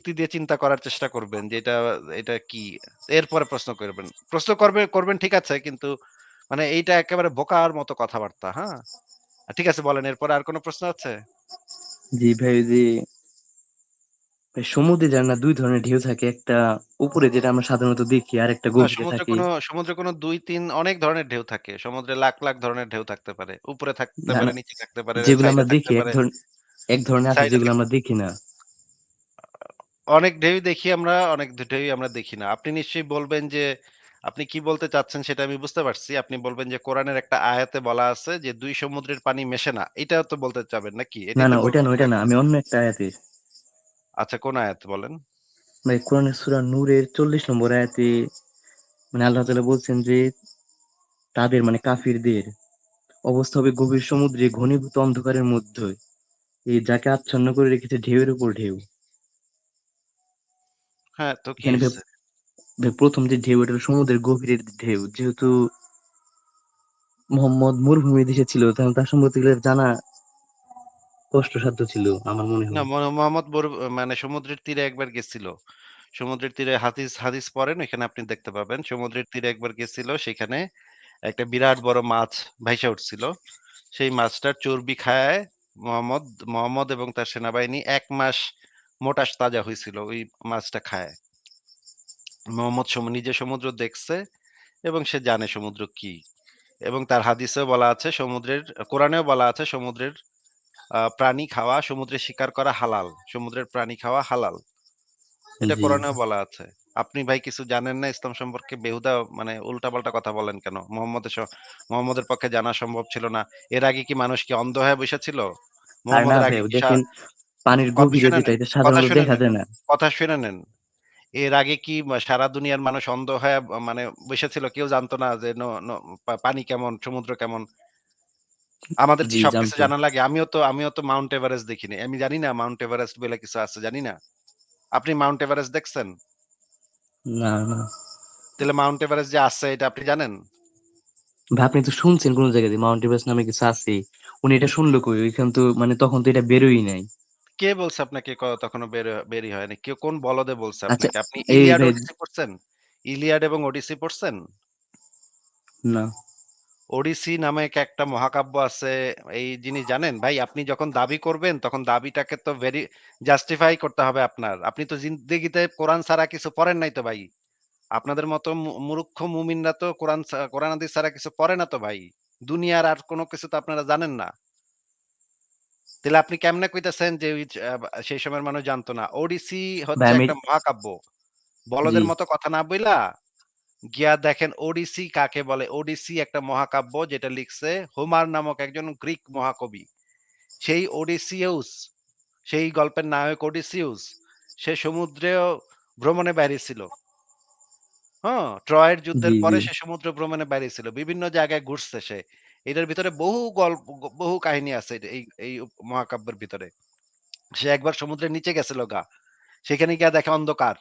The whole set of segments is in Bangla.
যুক্তি দিয়ে চিন্তা করার চেষ্টা করবেন যে এটা কি? এরপরে প্রশ্ন করবেন। প্রশ্ন করবেন ঠিক আছে কিন্তু মানে এইটা একেবারে বোকার মতো কথাবার্তা, হ্যাঁ? ঠিক আছে বলেন এরপরে আর কোন প্রশ্ন আছে? জি ভাই, ওই যে ভাই সমুদ্রে জানেন না ২ ধরনের ঢেউ থাকে। একটা উপরে যেটা আমরা সাধারণত দেখি, আরেকটা না গভীরে থাকে। সমুদ্রে কোনো ২-৩ অনেক ধরনের ঢেউ থাকে। সমুদ্রে লাখ ধরনের ঢেউ থাকতে পারে। উপরে থাকতে না, পারে, না, নিচে থাকতে পারে, যেগুলো সাইডে আমরা থাকতে দেখি পারে, এক ধরনের আছে সাইডে যেগুলো থাক আমরা দেখি না। অনেক ঢেউই দেখি আমরা, অনেক ঢেউই আমরা দেখি না। আপনি নিশ্চয়ই বলবেন যে আপনি কি বলতে চাচ্ছেন সেটা আমি বুঝতে পারছি। আপনি বলবেন যে কোরআনের একটা আয়াতে বলা আছে যে ২ সমুদ্রের পানি মেশে না। এটাও তো বলতে চাবেন নাকি? না, এটাই না, তো ওইটা না, বলবেন ওইটা না। নাকি? আমি অন্য একটা আয়াতের, আচ্ছা কোন আয়াত বলেন? ভাই কোরআনের সূরা নূরের ৪০ নম্বর আয়াতে মানে আল্লাহ তাআলা বলছেন যে তাদের মানে কাফিরদের অবস্থা হবে গভীর সমুদ্রে ঘনীভূত অন্ধকারের মধ্যে। যাকে আচ্ছন্ন করে রেখেছে ঢেউয়ের উপর ঢেউ। হ্যাঁ, তো কি এখানে ভাই, হইছে? ভাই ১ম যে ঢেউ এটা হলো সমুদ্রের গভীরের ঢেউ। যেহেতু মুহাম্মদ মরুভূমির দেশে ছিল, তখন তার সম্পর্কে এগুলো জানা কষ্টসাধ্য ছিল আমার মনে না হয়। মোহাম্মদ মানে সমুদ্রের তীরে একবার গেছিল। সমুদ্রের তীরে হাদিস পড়েন ওইখানে আপনি দেখতে পাবেন। সমুদ্রের তীরে একবার গেছিল সেখানে একটা বিরাট বড় মাছ ভাইসা উঠছিল। সেই মাছটার চর্বি খায় মোহাম্মদ মোহাম্মদ এবং তার সেনাবাহিনী ১ মাস মোটা তাজা হইছিল ওই মাছটা খায়। মোহাম্মদ নিজে সমুদ্র দেখছে এবং সে জানে সমুদ্র কি। এবং তার হাদিসেও বলা আছে কোরআনেও বলা আছে সমুদ্রের প্রাণী খাওয়া, সমুদ্রে শিকার করা হালাল। সমুদ্রের প্রাণী খাওয়া হালাল। এটা জি। কোরআনেও বলা আছে। আপনি ভাই কিছু জানেন না ইসলাম সম্পর্কে বেহুদা মানে উল্টাপাল্টা কথা বলেন কেন? মুহাম্মদের পক্ষে জানা সম্ভব ছিল না। এর আগে কি মানুষ কি অন্ধ হয়ে বইসা ছিল? আর না মুহাম্মদের ভাই, আগে কি দেখেন পানির কথা গভীরে শুনে যেটা নেন, এটা কথা সাধারণত শুনে দেখা নেন, যায় না। কথা শুনে নেন। এর আগে কি সারা দুনিয়ার মানুষ অন্ধ হয়ে মানে বইসা ছিল? কেউ জানতো না যে ন ন পানি কেমন, সমুদ্র কেমন? আমাদের কি জি, সবকিছু জানতো। জানা লাগে? আমিও তো মাউন্ট এভারেস্ট দেখিনি। আমি জানি না মাউন্ট এভারেস্ট বলে কিছু আছে, জানি না। আপনি মাউন্ট এভারেস্ট দেখছেন? না, না। তাহলে মাউন্ট এভারেস্ট যে আছে এটা আপনি জানেন? ভাই আপনি তো শুনছেন কোন জায়গা দিয়ে মাউন্ট এভারেস্ট নামে কিছু আছে। উনি এটা শুনলো কই? ওইখান তো মানে তখন তো এটা বেরোই নাই। কে বলছে আপনাকে তখনো বেরই হয়নি? কোন বলদে বলছে আচ্ছা, আপনাকে? আপনি এই ইলিয়াড, ভাই, ওডিসি পড়ছেন? ইলিয়াড এবং ওডিসি পড়ছেন? না। ওডিসি নামে একটা মহাকাব্য আছে। এই জিনিস জানেন? ভাই আপনি যখন দাবি করবেন তখন দাবিটাকে তো জাস্টিফাই করতে হবে আপনার। আপনি তো জিন্দেগিতে কোরআন ছাড়া কিছু পড়েন নাই তো ভাই। আপনাদের মতো মুরুক্ষ মুমিনরা তো কোরআন হাদিস ছাড়া কিছু পড়ে না তো ভাই। দুনিয়ার আর কোন কিছু তো আপনারা জানেন না। তাইলে আপনি কেমনে কইতেছেন যে ওই সেই সময়ের মানুষ জানতো না? ওডিসি ভাই হচ্ছে আমি, একটা মহাকাব্য। জি, বলদের মতো কথা না বইলা গিয়া দেখেন ওডিসি কাকে বলে? ওডিসি একটা মহাকাব্য যেটা লিখছে হোমার নামক একজন গ্রিক মহাকবি। সেই ওডিসিউস, সেই গল্পের নায়ক ওডিসিউস সে সমুদ্রেও ভ্রমণে বাইরে ছিল। হ্যাঁ? ট্রয়ের যুদ্ধের জি, জি, পরে সে সমুদ্র ভ্রমণে বাইরে ছিল। বিভিন্ন জায়গায় ঘুরছে সে। এটার ভিতরে বহু কাহিনী আছে এই মহাকাব্যের ভিতরে। সে একবার সমুদ্রের নিচে গেছিল গা। সেখানে গিয়া দেখে অন্ধকার।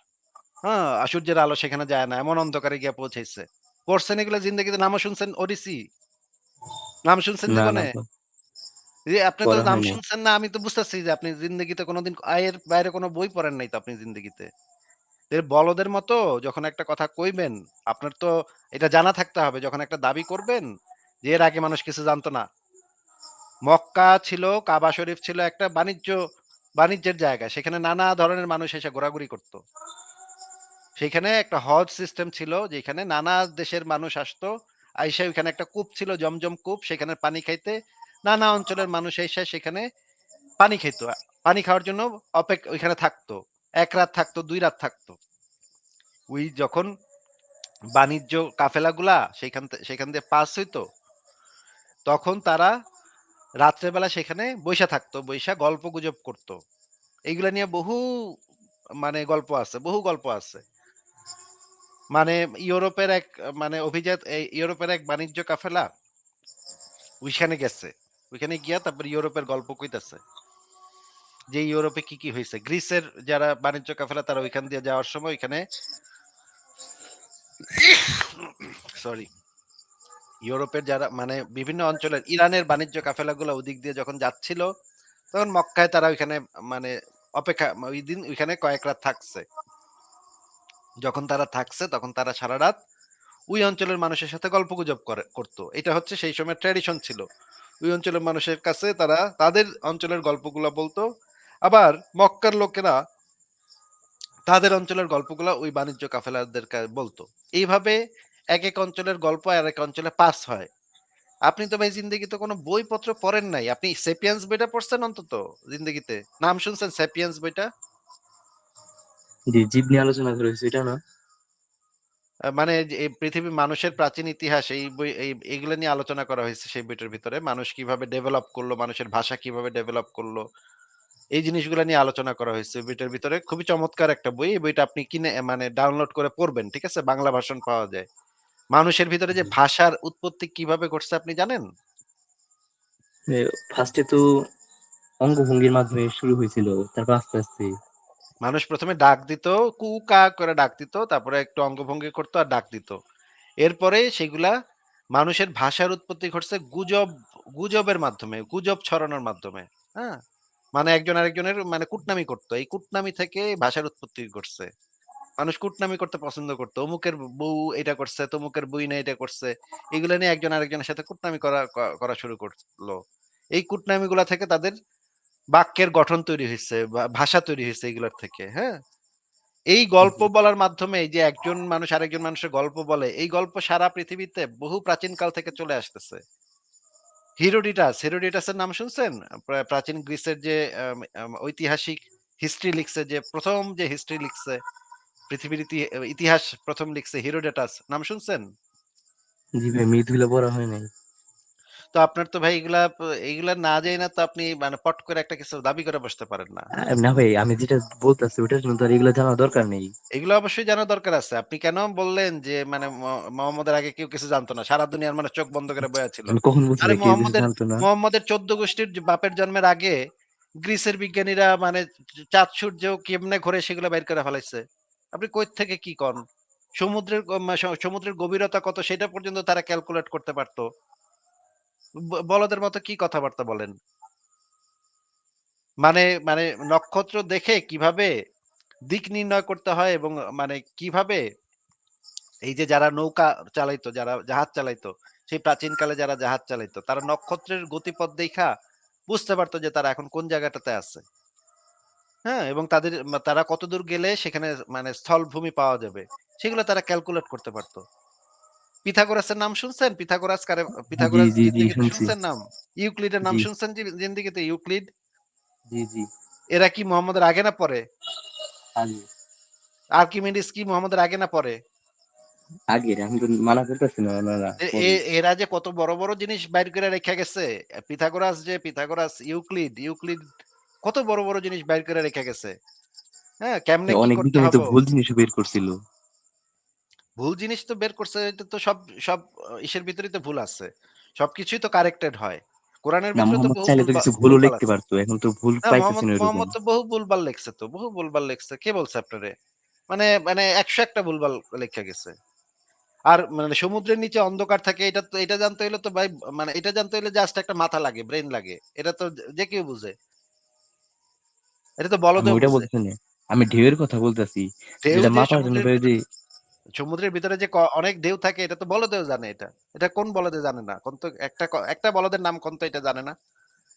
হ্যাঁ? সূর্যের আলো সেখানে যায় না। এমন অন্ধকারে গিয়া পৌঁছাইছে। পড়ছেন এগুলো জিন্দেগিতে নামও শুনছেন ওডিসি? নাম শুনছেন না, না, জীবনে? আপনি তো পড়া নাম হয় নাই। শুনছেন না আমি তো বুঝতেছি যে আপনি জিন্দেগিতে কোনদিন এর বাইরে কোন বই পড়েন নাই তো আপনি জিন্দেগিতে। বলদের মতো যখন একটা কথা কইবেন, আপনার তো এটা জানা থাকতে হবে যখন একটা দাবি করবেন যে এর আগে মানুষ কিছু জানতো না। মক্কা ছিল, কাবা শরীফ ছিল একটা বাণিজ্যের জায়গা। সেখানে নানা ধরনের মানুষ এসে ঘোরাঘুরি করত। সেখানে একটা হজ সিস্টেম ছিল যেখানে নানা দেশের মানুষ আসতো। আইসা ওইখানে একটা কূপ ছিল জমজম কূপ সেখানে পানি খাইতে নানা অঞ্চলের মানুষ এসে সেখানে পানি খাইতো। পানি খাওয়ার জন্য ওইখানে থাকতো। ১ রাত থাকতো, ২ রাত থাকতো। ওই যখন বাণিজ্য কাফেলাগুলা সেখান দিয়ে পাস হইতো, তখন তারা রাত্রেবেলা সেখানে বইসা থাকতো। বইসা গল্পগুজব করত। এইগুলা নিয়ে বহু গল্প আছে। মানে ইউরোপের এক মানে অভিজাত ইউরোপের এক বাণিজ্য কাফেলা ওইখানে গেছে। ওইখানে গিয়া তারপর ইউরোপের গল্প কইতাছে। যে ইউরোপে কি হইছে। গ্রিসের যারা বাণিজ্য কাফেলা তারা ওইখান দিয়ে যাওয়ার সময় ওইখানে সরি ইউরোপের যারা মানে বিভিন্ন অঞ্চলের ইরানের বাণিজ্য কাফেলাগুলো ওদিক দিয়ে যখন যাচ্ছিল, তখন মক্কায় তারা ওইখানে মানে অপেক্ষা ঐদিন ওইখানে কয়েক রাত থাকছে। যখন তারা থাকছে তখন তারা সারারাত ওই অঞ্চলের মানুষের সাথে গল্পগুজব করত। এটা হচ্ছে সেই সময়ের ট্র্যাডিশন ছিল। ওই অঞ্চলের মানুষের কাছে তারা তাদের অঞ্চলের গল্পগুলা বলতো। আবার মক্কার লোকেরা তাদের অঞ্চলের গল্পগুলা ওই বাণিজ্য কাফেলাদেরকে বলতো। এইভাবে একেক অঞ্চলের গল্প আরেক অঞ্চলে পাস হয়। আপনি তো ভাই জিন্দেগিতে কোনো বইপত্র পড়েন নাই। আপনি 'সেপিয়েন্স' বইটা পড়ছেন অন্তত জিন্দেগিতে? নাম শুনছেন 'সেপিয়েন্স' বইটা? যে জীব নিয়ে আলোচনা করা হয়েছে এটা না? মানে যে এই পৃথিবীর মানুষের প্রাচীন ইতিহাস এই বই এইগুলা নিয়ে আলোচনা করা হয়েছে সেই বইটার ভিতরে। মানুষ কিভাবে ডেভেলপ করলো, মানুষের ভাষা কিভাবে ডেভেলপ করলো। এই জিনিসগুলা নিয়ে আলোচনা করা হয়েছে বইটার ভিতরে। খুবই চমৎকার একটা বই। এই বইটা আপনি কিনে মানে ডাউনলোড করে পড়বেন। ঠিক আছে? বাংলা ভার্সন পাওয়া যায়। মানুষের ভিতরে যে জি। ভাষার উৎপত্তি কিভাবে ঘটছে আপনি জানেন? ফার্স্টে তো অঙ্গভঙ্গির মাধ্যমে শুরু হয়েছিল, তারপর আস্তে আস্তে। মানুষ ১ম এ ডাক দিত, কু কা করে ডাক দিত। তারপরে একটু অঙ্গভঙ্গি করত আর ডাক দিত। এরপরে সেগুলা মানুষের ভাষার উৎপত্তি ঘটছে গুজবের মাধ্যমে, গুজব ছড়ানোর মাধ্যমে। হ্যাঁ? মানে একজন আরেকজনের মানে কুটনামি করত। এই কুটনামি থেকে ভাষার উৎপত্তি ঘটছে। মানুষ কুটনামি করতে পছন্দ করত। অমুকের বউ এটা করছে, তমুকের বুইনা এটা করছে। এগুলা নিয়ে একজন আরেকজনের সাথে কুটনামি করা শুরু করল। এই কুটনামিগুলা থেকে তাদের বাক্যের গঠন তৈরি হইছে বা ভাষা তৈরি হইছে এগুলার থেকে। হ্যাঁ? এই গল্প জি। বলার মাধ্যমে এই যে একজন মানুষ আরেকজন মানুষের গল্প বলে, এই গল্প সারা পৃথিবীতে বহু প্রাচীনকাল থেকে চলে আসতেছে। হেরোডিটাসের নাম শুনছেন? প্রাচীন গ্রিসের যে ঐতিহাসিক হিস্ট্রি লিখছে যে ১ম যে হিস্ট্রি লিখছে, পৃথিবীর ইতিহাস ১ম লিখছে হেরোডোটাস। নাম শুনছেন? জি ভাই, মিথগুলো পড়া হয় নাই। তো আপনার তো ভাই এগুলা না জেনে তো আপনি মানে পট করে একটা কিছু দাবি করে বসতে পারেন না। হ্যাঁ? না ভাই, আমি যেটা বলতেছি ওটার জন্য তো আর এগুলো জানা দরকার নেই। এগুলো অবশ্যই জানা দরকার আছে। আপনি কেন বললেন যে মানে মোহাম্মদের আগে কেউ কিছু জানতো না। সারা দুনিয়ার মানুষ চোখ বন্ধ করে বইয়া ছিল। আমি কখন বলছি আরে ভাই কেউ কিছু জানতো না? মোহাম্মদের ১৪ গোষ্ঠীর বাপের জন্মের আগে গ্রিসের বিজ্ঞানীরা মানে চাঁদ সূর্য কেমনে ঘোরে সেগুলো বের করে ফেলাইছে। আপনি কই থেকে কি কন? সমুদ্রের গ মা স সমুদ্রের গভীরতা কত সেটা পর্যন্ত তারা ক্যালকুলেট করতে পারত। বলদের মতো কি কথাবার্তা বলেন? মানে মানে নক্ষত্র দেখে কিভাবে দিক নির্ণয় করতে হয় এবং মানে কিভাবে এই যে যারা নৌকা চালাইতো, যারা জাহাজ চালাইতো, সেই প্রাচীনকালে যারা জাহাজ চালাইতো, তারা নক্ষত্রের গতিপথ দেইখা বুঝতে পারতো যে তারা এখন কোন জায়গাটাতে আছে। হ্যাঁ? এবং তারা কতদূর গেলে সেখানে মানে স্থলভূমি পাওয়া যাবে। সেগুলো তারা ক্যালকুলেট করতে পারত। পিথাগোরাসের নাম শুনছেন? জি পিথাগোরাস জি জি, জিন্দেগিতে শুনছি। শুনছেন নাম? ইউক্লিডের নাম জি শুনছেন জিন্দেগিতে ইউক্লিড? জি জি। এরা কি মুহাম্মদের আগে না পরে? আগে। আর্কিমিডিস কি মুহাম্মদের আগে না পরে? আগের, আমি তো মানা করতেছি না, না না এ এ পরে। এরা যে কত বড়, বড় জিনিস বাইর করে রেখা গেছে। ইউক্লিড কত বড়, বড় জিনিস বাইর করে রেখে গেছে। হ্যাঁ? কেমনে কি অনেক করতে বিজ্ঞানী তো হবে? ভুল জিনিসও বের করছিল। ভুল জিনিস তো বের করছে এটা তো সব সব ইসের ভিতরেই তো ভুল আছে। সবকিছুই তো কারেক্টেড হয়। কোরআনের না, ভিতরে তো মোহাম্মদ বহু চাইলে তো কিছু ভুলও ভুলভাল লিখতে আছে। পারতো, এখন তো ভুল না পাইতেছি না ওইরকম। মোহাম্মদ তো বহু ভুলভাল লেখছে তো। বহু ভুলভাল লেখছে। কে বলছে আপনারে? মানে মানে ১০০ একটা ভুলভাল লেখা গেছে। আর মানে সমুদ্রের নিচে অন্ধকার থাকে এটা জানতে হইলে তো ভাই মানে এটা জানতে হইলে জাস্ট একটা মাথা লাগে, ব্রেইন লাগে। এটা তো যে কেউ বুঝে। এটা তো আমি বলদেও ওইটা বুঝে। বলতেছি না, আমি ঢেউয়ের কথা বলতেছি, ঢেউ যেটা যে মাপার জন্য ভাই ওই যে। সমুদ্রের ভিতরে যে অনেক ঢেউ থাকে এটা তো বলদেও জানে এটা। এটা কোন বলদে জানে না? কোন তো একটা বলদের নাম কোন তো এটা জানে না?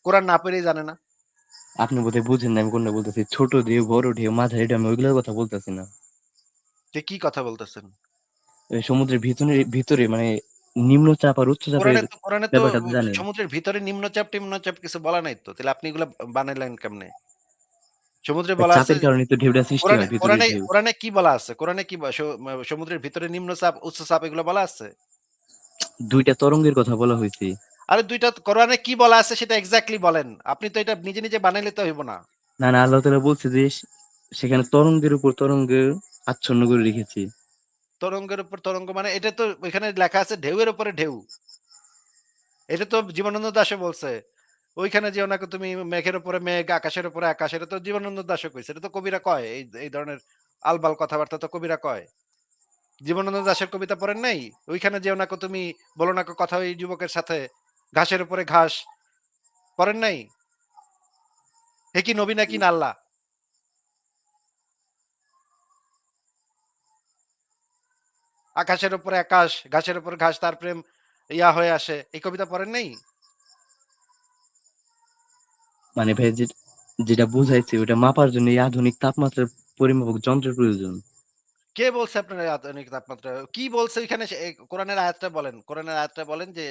কোরআন না পড়েই জানে না? আপনি বোধহয় বুঝেন না আমি কোনটা বলতেছি। ছোট ঢেউ, বড় ঢেউ, মাঝারি ঢেউ, আমি ওইগুলোর কথা বলতেছি না। যে কি কথা বলতেছেন? ওই সমুদ্রের ভিতরে ভিতরে মানে নিম্নচাপ আর উচ্চচাপের কোরআনে তো ব্যাপারটা তো জানেন। সমুদ্রের ভিতরে নিম্নচাপ কিছু বলা নাই তো। তাহলে আপনি এগুলা বানাইলেন কেমনে? সমুদ্রে ওই বলা আছে চাপের কারণে তো ঢেউটা সৃষ্টি হয়, ভিতরের ঢেউ। কোরআনে কি বলা আছে? কোরআনে কি সমুদ্রের ভিতরে নিম্নচাপ, উচ্চচাপ এগুলো বলা আছে? দুইটা তরঙ্গের কথা বলা হয়েছে। আরে ২ টা কোরআনে কি বলা আছে সেটা এক্সাক্টলি বলেন। আপনি তো এটা নিজে, নিজে বানাইলে তো হইব না। না না, আল্লাহ তাআলা বলছে যে সেখানে তরঙ্গের উপর তরঙ্গ আচ্ছন্ন করে রেখেছি। তরঙ্গের উপর তরঙ্গ মানে এটা তো ওইখানে লেখা আছে ঢেউয়ের উপরে ঢেউ। এটা তো জীবনানন্দ দাশও বলছে। ওইখানে যেও না তুমি মেঘের উপরে মেঘ, আকাশের উপরে আকাশ। এটা তো জীবনানন্দ দাশও কইছে। এটা তো কবিরা কয়। এই ধরনের আলবাল কথাবার্তা তো কবিরা কয়। জীবনানন্দ দাশের কবিতা পড়েন নাই? ওইখানে যেও না তুমি বলো না কথা ওই যুবকের সাথে, ঘাসের উপরে ঘাস। পড়েন নাই? এ কি নবী নাকি না আল্লাহ? আকাশের উপরে আকাশ, ঘাসের উপর ঘাস তার প্রেম ইয়া হয়ে আসে। এই কবিতা পড়েন নাই? মানে ভাই যেটা বুঝাইছে ওটা মাপার জন্য এই আধুনিক তাপমাত্রার পরিমাপক যন্ত্রের প্রয়োজন। কে বলছে আপনার এই আধুনিক তাপমাত্রা? কি বলছে ওইখানে সে কোরআনের আয়াতটা বলেন। কোরআনের আয়াতটা বলেন যে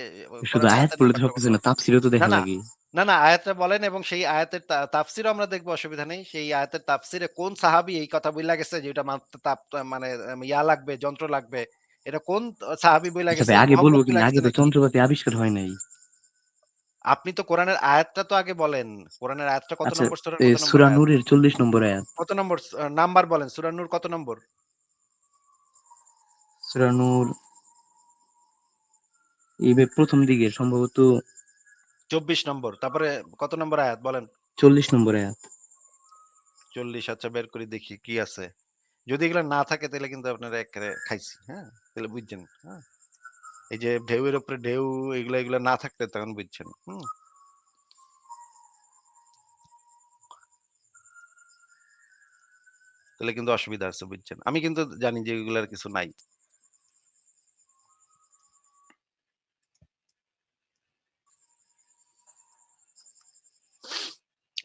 শুধু কোরআনের আয়াত আয়াতের পড়লে তো নাম্বারটা কত? সবকিছু না, তাফসীরও তো না, দেখা না। লাগে। না, না আয়াতটা বলেন এবং সেই আয়াতের তাফসিরও আমরা দেখব অসুবিধা নেই। সেই আয়াতের তাফসিরে কোন সাহাবী এই কথা বইলা গেছে যে ওইটা মাপতে মানে ইয়া লাগবে, যন্ত্র লাগবে। এটা কোন সাহাবী বইলা আচ্ছা গেছে? ভাই, আগে বলবো মুহাম্মদ কিনা, বইলা আগে গেছে তো নাকি? যন্ত্রপাতি আবিষ্কার হয় নাই। আপনি তো কোরআনের আয়াতটা তো আগে বলেন। কোরআনের আয়াতটা কত আচ্ছা, নম্বর সূরার কত নম্বর সূরা আয়াত? নূরের 40 নম্বর আয়াত। কত নম্বর নাম্বার বলেন। সূরা নূর কত নম্বর? সূরা নূর এই ভাই প্রথম দিকে সম্ভবত ২৪ নম্বর। তারপরে কত নম্বর আয়াত বলেন? 40 নম্বর আয়াত। ৪০ আচ্ছা বের করে দেখি কি আছে। যদি এগুলা না থাকে তাহলে কিন্তু আপনারা এক্কারে খাইছি। হ্যাঁ? তাহলে বুঝছেন। হ্যাঁ? এই যে ঢেউয়ের উপরে ঢেউ এগুলা না থাকলে তখন বুঝছেন। হুম? তাহলে কিন্তু অসুবিধা আছে বুঝছেন। আমি কিন্তু জানি যে এগুলার কিছু নাই।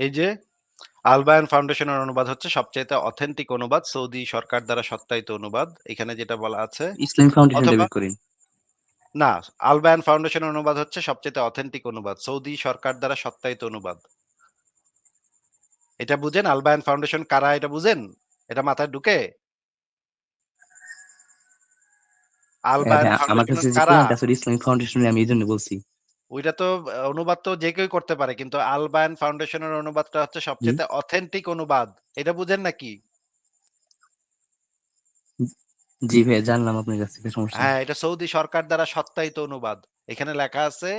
এই যে আল-বায়ান ফাউন্ডেশনের অনুবাদ হচ্ছে সবচাইতে অথেন্টিক অনুবাদ, সৌদি সরকার দ্বারা সত্যায়িত অনুবাদ। এখানে যেটা বলা আছে ইসলামী ফাউন্ডেশনটা অথবা বের করেন। না, আল-বায়ান ফাউন্ডেশনের অনুবাদ হচ্ছে সবচাইতে অথেন্টিক অনুবাদ, সৌদি সরকার দ্বারা সত্যায়িত অনুবাদ। এটা বুঝেন আল-বায়ান ফাউন্ডেশন কারা এটা বুঝেন? এটা মাথায় ঢুকে? আল-বায়ান ভাই আমার ফাউন্ডেশনের কাছে যে কারা? কোরআনটা আছে ওটা ইসলামী ফাউন্ডেশনের, আমি এইজন্য বলছি। ওইটা তো অনুবাদ তো যে কেউই করতে পারে। কিন্তু আল-বায়ান ফাউন্ডেশনের অনুবাদটা হচ্ছে জি, সবচাইতে অথেন্টিক অনুবাদ। এটা বুঝেন নাকি? জি ভাই জানলাম আপনার কাছ থেকে, সমস্যা নেই। হ্যাঁ, এটা সৌদি সরকার দ্বারা সত্যায়িত অনুবাদ। এখানে লেখা আছে,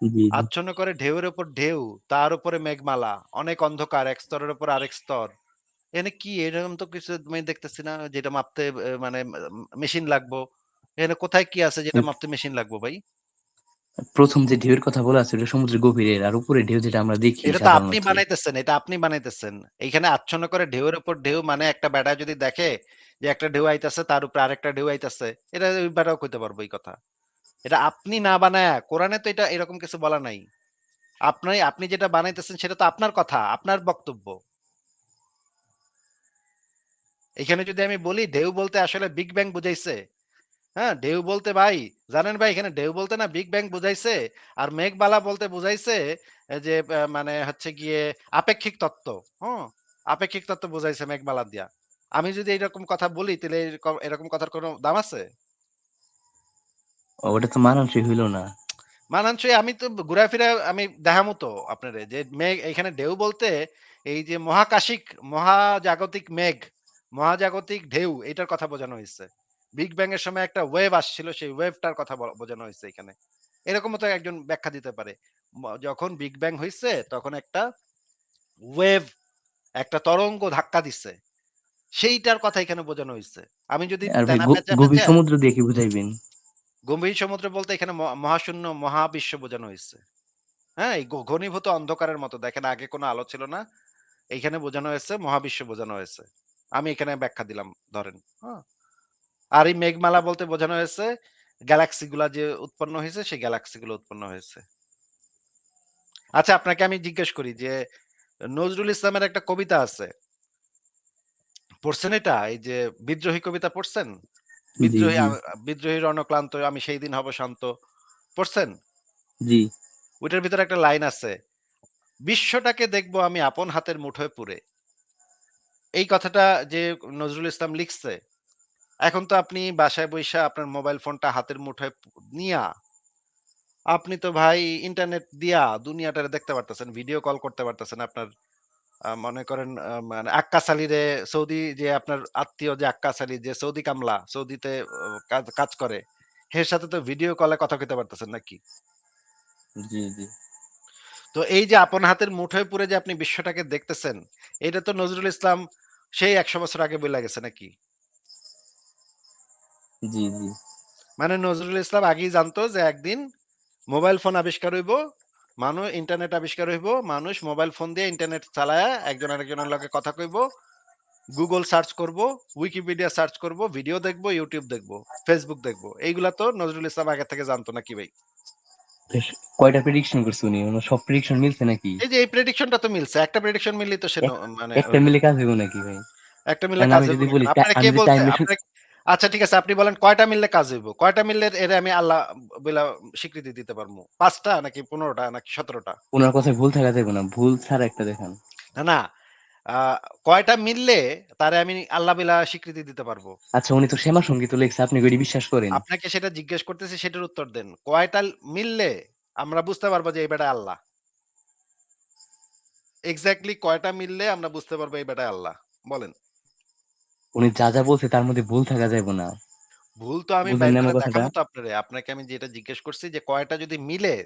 জি, জি। আচ্ছন্ন করে ঢেউয়ের উপর ঢেউ, তার উপরে মেঘমালা, অনেক অন্ধকার, এক স্তরের উপর আরেক স্তর। এখানে কি এরকম তো কিছু আমি দেখতেছি না যেটা মাপতে মানে মেশিন লাগবো। এখানে কোথায় কি আছে যেটা মাপতে মেশিন লাগবো ভাই? প্রথম যে ঢেউয়ের কথা বলা আছে ওটা সমুদ্রের গভীরের, আর উপরে ঢেউ যেটা আমরা দেখি এটা তো আপনি সাধারণত। বানাইতেছেন, এটা আপনি বানাইতেছেন। এইখানে আচ্ছন্ন করে ঢেউয়ের উপর ঢেউ মানে একটা বেটা যদি দেখে যে একটা ঢেউ আইতাছে তার উপরে আরেকটা ঢেউ আইতাছে, এটা ওই বেটাও কইতে পারবো এই কথা। এটা আপনি না বানায়া কোরআনে তো এটা এরকম কিছু বলা নাই। আপনি যেটা বানাইতেছেন সেটা তো আপনার কথা, আপনার বক্তব্য। এখানে যদি আমি বলি ঢেউ বলতে আসলে বিগ ব্যাং বুঝাইছে। হ্যাঁ? ঢেউ বলতে ভাই জানেন ভাই এখানে ঢেউ বলতে না বিগ ব্যাং বুঝাইছে। আর মেঘমালা বলতে বুঝাইছে যে মানে হচ্ছে গিয়ে আপেক্ষিক তত্ত্ব। হুম? আপেক্ষিক তত্ত্ব বুঝাইছে মেঘমালা দিয়া। আমি যদি এরকম কথা বলি তাহলে এরকম কথার কোনো দাম আছে? ওটা তো মানানসই হইল না। মানানসই আমি তো ঘুরায় ফিরায় আমি দেখামু তো আপনারে যে মেঘ এখানে ঢেউ বলতে এই যে মহাকাশিক মহাজাগতিক মেঘ, মহাজাগতিক ঢেউ এটার কথা বোঝানো হইছে। বিগ ব্যাং এর সময় একটা ওয়েভ আসছিল সেই ওয়েভটার কথা বোঝানো হইছে এখানে। এরকমও তো একজন ব্যাখ্যা দিতে পারে। যখন বিগ ব্যাং হইছে তখন একটা ওয়েভ একটা তরঙ্গ ধাক্কা দিছে। সেইটার কথা এখানে বোঝানো হইছে। আমি যদি আর ভাই তেনা পেঁচা গভীর পেঁচা সমুদ্র দিয়ে কি বুঝাইবেন? গম্ভীর সমুদ্র বলতে এখানে মহাশূন্য মহাবিশ্ব বোঝানো হইছে। হ্যাঁ, এই ঘনীভূত অন্ধকারের মতো। দেখেন আগে কোনো আলো ছিল না। এইখানে বোঝানো হয়েছে মহাবিশ্ব বোঝানো হয়েছে। আমি এখানে ব্যাখ্যা দিলাম ধরেন। হ্যাঁ? আর এই মেঘমালা বলতে বোঝানো হয়েছে গ্যালাক্সি গুলা যে উৎপন্ন হয়েছে সেই গ্যালাক্সি গুলো উৎপন্ন হয়েছে। আচ্ছা আপনাকে আমি জিজ্ঞেস করি যে নজরুল ইসলামের একটা কবিতা আছে। পড়ছেন এটা? এই যে বিদ্রোহী কবিতা পড়ছেন? জি, বিদ্রোহী জি, বিদ্রোহী রণক্লান্ত আমি সেই দিন হব শান্ত। পড়ছেন? জি, ওইটার ভিতরে একটা লাইন আছে। বিশ্বটাকে দেখবো আমি আপন হাতের মুঠোয় পুরে। এই কথাটা যে নজরুল ইসলাম লিখছে, এখন তো আপনি বাসায় বইসা আপনার মোবাইল ফোনটা হাতের মুঠোয় নিয়া, আপনি তো ভাই ইন্টারনেট দিয়া দুনিয়াটারে দেখতে পারতেছেন। ভিডিও কল করতে পারতেছেন। আপনার মনে করেন মানে আক্কাস আলীরে সৌদি যে আপনার আত্মীয় যে আক্কাস আলী যে সৌদি কামলা, সৌদিতে কাজ কাজ করে। এর সাথে তো ভিডিও কলে কথা কইতে পারতেছেন নাকি? জি, জি, তো এই যে আপন হাতের মুঠোয় পুরে যে আপনি বিশ্বটাকে দেখতেছেন, এটা তো নজরুল ইসলাম সেই ১০০ বছর আগে বইলা গেছে নাকি? জি, জি। মানে নজরুল ইসলাম আগেই জানতো যে একদিন মোবাইল ফোন আবিষ্কার হইব, ইন্টারনেট আবিষ্কার হইব, মানুষ মোবাইল ফোন দিয়ে ইন্টারনেট চালায়া একজন আরেকজনের লগে কথা কইব। Google সার্চ করব, Wikipedia সার্চ করব, ভিডিও দেখব, YouTube দেখব, Facebook দেখব। এইগুলা তো নজরুল ইসলাম আগে থেকে জানতো নাকি ভাই? বেশ, কয়টা প্রেডিকশন করছে উনি? ওনার সব প্রেডিকশন মিলছে নাকি? এই যে এই প্রেডিকশনটা তো মিলছে। একটা প্রেডিকশন মিললেই তো সে এক মানে একটা মিলে কাজ হইব নাকি ভাই? একটা মিললে কারণ কাজ আমি হইব যদি না বলি কেন? আপনারে আমি কে যদি বলছে? টাইম মেশিন, আচ্ছা ঠিক আছে আপনি বলেন কয়টা মিললে কাজ হইব? কয়টা মিললে এরে আমি আল্লাহ বইলা স্বীকৃতি দিতে পারবো? ৫ টা নাকি ১৫ টা নাকি ১৭ টা? ওনার কথায় ভুল থাকা যাবে না। ভুল ছাড়া একটা দেখান। না, না। আ কয়টা মিললে তারে আমি আল্লাহ বিলা স্বীকৃতি দিতে পারবো? আচ্ছা, উনি তো শ্যামা সংগীতও লিখছে। আপনি কি এটি বিশ্বাস করেন? আপনাকে সেটা জিজ্ঞেস করতেছি সেটার উত্তর দেন। কয়টা মিললে আমরা বুঝতে পারবো যে এই বেটা আল্লাহ? এক্সাক্টলি কয়টা মিললে আমরা বুঝতে পারবো এই বেটা আল্লাহ? বলেন। উনি যা, যা বলছে তার মধ্যে ভুল থাকা যাবে না। ভুল তো আমি বুঝেন বাইর না করে আমার কথাটা? দেখামু তো আপনারে। আপনাকে আমি যেটা জিজ্ঞেস করছি যে কয়টা যদি মিলে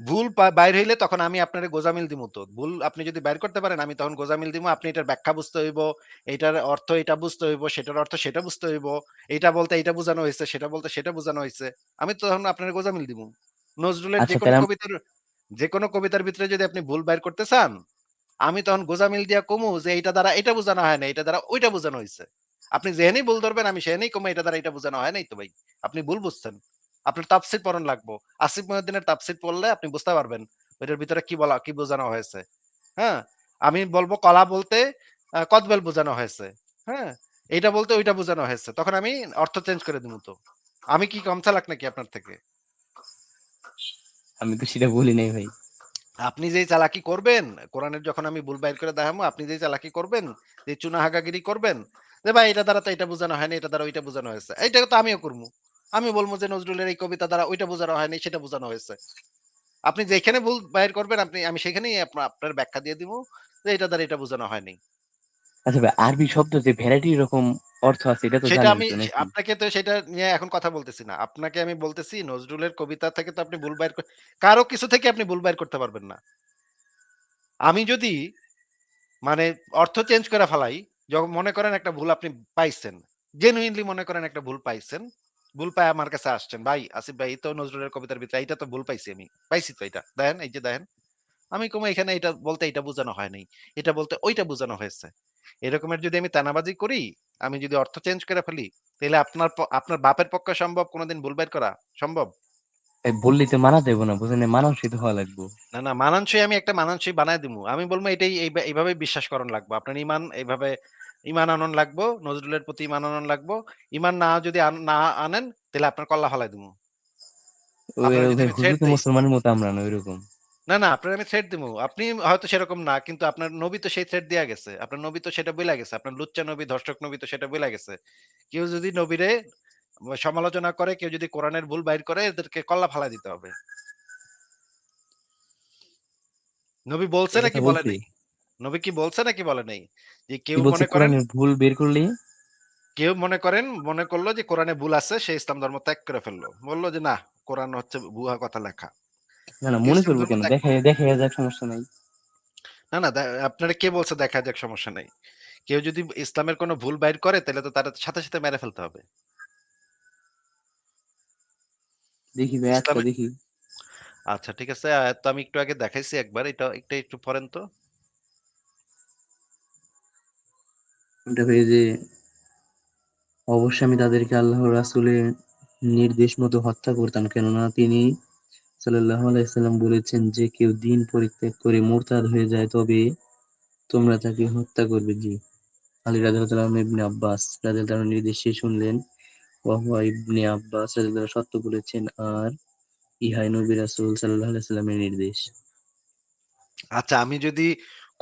ভুল বাইর হইলে তখন আমি আপনারে গোজামিল দিমু তো। ভুল আপনি যদি বাইর করতে পারেন আমি তখন গোজামিল দিমু। আপনি এটার ব্যাখ্যা বুঝতে হইব, এইটার অর্থ এটা বুঝতে হইব, সেটার অর্থ সেটা বুঝতে হইব। এইটা বলতে এইটা বুঝানো হইছে, সেটা বলতে সেটা বুঝানো হইছে। আমি তখন আপনারে গোজামিল দিমু। নজরুলের আচ্ছা, তাহলে যেকোনো কবিতার ভিতরে যদি আপনি ভুল বাইর করতে চান, আমি তখন গোজামিল দিয়া কমু যে এইটা দ্বারা এটা বুঝানো হয় নাই, এটা দ্বারা ওইটা বুঝানো হইছে। আপনি যেহেনেই ভুল ধরবেন আমি সেহেনেই কমু এটা দ্বারা এটা বুঝানো হয় নাই তো ভাই। আপনি ভুল বুঝছেন। আপনার তাফসীর পড়ন লাগবো। আসিফ মহিউদ্দিনের তাফসীর পড়লে আপনি বুঝতে পারবেন ওইটার ভিতরে কি বোঝানো হয়েছে। হ্যাঁ? আমি বলব কলা বলতে কদবেল বোঝানো হয়েছে। হ্যাঁ? এইটা বলতে ওইটা বোঝানো হয়েছে। তখন আমি অর্থ চেঞ্জ করে দিমু তো। আমি কি কম চালাক নাকি আপনার থেকে? আমি তো সেটা বলি নাই ভাই। আপনি যেই চালাকি করবেন, কোরআনের যখন আমি ভুল বাইর করে দেখামু, আপনি যেই চালাকি করবেন, যে চুনাহাগাগিরি করবেন, যে ভাই এটা দ্বারা তো এটা বোঝানো হয়নি, এটা দ্বারা ওইটা বোঝানো হয়েছে। এইটা তো আমিও করমু। আমি বলব যে নজরুলের এই কবিতা দ্বারা ওইটা বোঝানো হয়নি, সেটা বোঝানো হয়েছে। আপনি যেখানে ভুল বাইর করবেন আমি সেখানেই আপনার ব্যাখ্যা দিয়ে দিবো যে এটা দ্বারা এটা বোঝানো হয়নি। আচ্ছা ভাই, আরবি শব্দ যে ভ্যারাইটি রকম অর্থ আছে এটা তো সেটা জানেন আমি তো নাকি? আপনাকে তো সেটা নিয়ে এখন কথা বলতেছি না। আপনাকে আমি বলতেছি নজরুলের কবিতা থেকে তো আপনি ভুল বাইর কারো কিছু থেকে আপনি ভুল বাইর করতে পারবেন না। আমি যদি মানে অর্থ চেঞ্জ করে ফেলাই। যখন মনে করেন একটা ভুল আপনি পাইছেন। জেনুইনলি মনে করেন একটা ভুল পাইছেন। ভুল পায় আমার কাছে আসছেন। ভাই আসিফ ভাই এই তো নজরুলের কবিতার ভিতরে এইটা তো ভুল পাইছি আমি। পাইছি তো এটা। দেখেন এই যে দেখেন। আমি কমু এখানে এটা বলতে এটা বোঝানো হয় নাই। এটা বলতে ওইটা বোঝানো হয়েছে। এরকমের যদি আমি তেনাবাজি করি, আমি যদি অর্থ চেঞ্জ করে ফেলি, তাইলে আপনার বাপের পক্ষে সম্ভব কোনদিন ভুল বের করা? সম্ভব? ভাই বললেই তো মানা যাবে না, বুঝেন নাই? মানানসই তো হওয়া লাগবে। না, না মানানসই আমি একটা মানানসই বানায় দিমু। আমি বলবো এটাই এইভাবে বিশ্বাস করণ লাগবো। আপনার ইমান এইভাবে ইমান আনন লাগবো, নজরুলের প্রতি ইমান আনন লাগবো। ইমান না যদি না আনেন তাইলে আপনার কল্লা ফালাই দিমু। ওই আপনার যদি ভাই আমি থ্রেট হুজুর তো দেই মুসলমানের মতো আমরা না ওইরকম। না, না আপনার আমি থ্রেট দিমু। আপনি হয়তো সেরকম না কিন্তু আপনার নবী তো সেই থ্রেট দিয়া গেছে। আপনার নবী তো সেটা বইলা গেছে। আপনার লুচ্চা নবী, ধর্ষক নবী তো সেটা বইলা গেছে। কেউ যদি নবীরে সমালোচনা করে, কেউ যদি কোরআনের ভুল বাইর করে এদেরকে কল্লা ফালাই দিতে হবে। নবী বলছে এই নাকি কথা বলে বলছি। নাই? নবী কি বলছে নাকি বলে নাই? যে কি কেউ বলছে? মনে করেন কোরআনের ভুল বের করলে কেউ মনে করলো যে কোরআনে ভুল আছে সে ইসলাম ধর্ম ত্যাগ করে ফেললো। বলল যে না কোরআন হচ্ছে ভুয়া কথা লেখা। না, না কেউ মনে ইসলাম করবো ধর্ম কেন? ত্যাগ দেখাই দেখাই যাক, সমস্যা নাই। না, না আপনারা কে বলছে দেখা যাক সমস্যা নাই। কেউ যদি ইসলামের কোনো ভুল বাইর করে তাহলে তো তার সাথে মেরে ফেলতে হবে। দেখি ভাই, আজকে ইসলামে দেখি। আচ্ছা ঠিক আছে। আয়াত তো আমি একটু আগে দেখাইছি একবার। একটু পড়েন তো। ওটা ভাই যে অবশ্যই আমি তাদেরকে আল্লাহর রাসূলের নির্দেশ মতো হত্যা করতাম, কেননা তিনি সাল্লাল্লাহু আলাইহি সাল্লাম বলেছেন যে কেউ দ্বীন পরিত্যাগ করে মুরতাদ হয়ে যায় তবে তোমরা তাকে হত্যা করবে। জি, আলী রাদিয়াল্লাহু তাআলা ইবনে আব্বাস রাদিয়াল্লাহু তাআলার নির্দেশ সে শুনলেন। ওয়াহুয়া ইবনে আব্বাস রাদিয়াল্লাহু সত্য বলেছেন, আর ইহাই নবী রাসূল সাল্লাল্লাহু আলাইহি সাল্লামের নির্দেশ। আচ্ছা আমি যদি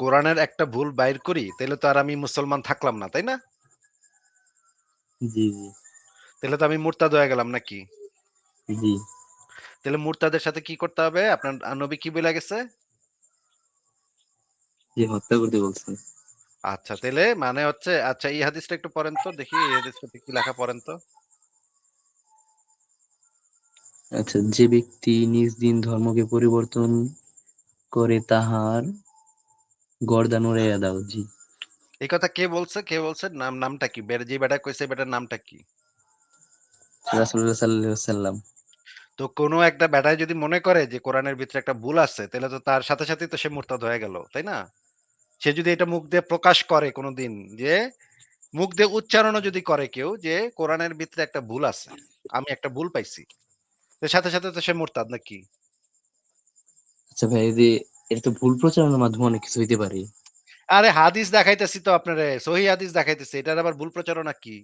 কোরআনের একটা ভুল বাইর করি তাহলে তো আর আমি মুসলমান থাকলাম না, তাই না? জি, জি, তাহলে তো আমি মুরতাদ হয়ে গেলাম নাকি? জি, তাহলে মুরতাদের সাথে কি করতে হবে? আপনার নবী কি বইলা গেছে? জি হত্যা করতে বলছেন। আচ্ছা তাইলে মানে হচ্ছে আচ্ছা এই হাদিসটা একটু পড়েন তো দেখি এই হাদিসটাতে কি লেখা পড়েন তো। আচ্ছা, যে ব্যক্তি নিজ দিন ধর্মকে পরিবর্তন করে তাহার গর্দান উড়াইয়া দাও। জি, এই কথা কে বলছে? কে বলছে? নামটা কি? যে বেটা কইছে এই বেটার নামটা কি? রাসূলুল্লাহ সাল্লাল্লাহু আলাইহি সাল্লাম। তো কোনো একটা বেটায় যদি মনে করে যে কোরআনের ভিতরে একটা ভুল আছে তাহলে তো তার সাথে সাথেই তো সে মুরতাদ হয়ে গেল, তাই না? সে যদি এটা মুখ দিয়ে প্রকাশ করে কোনোদিন যে মুখ দিয়ে উচ্চারণও যদি করে কেউ যে কোরআনের ভিতরে একটা ভুল আছে, আমি একটা ভুল পাইছি, তো সাথে সাথে তো সে মুরতাদ নাকি? আচ্ছা ভাই, এই যে এটা তো ভুল প্রচারণার মাধ্যমে অনেক কিছু হইতে পারে। আরে হাদিস দেখাইতেছি তো আপনারে, সহি হাদিস দেখাইতেছি, এটার আবার ভুল প্রচারণা কি?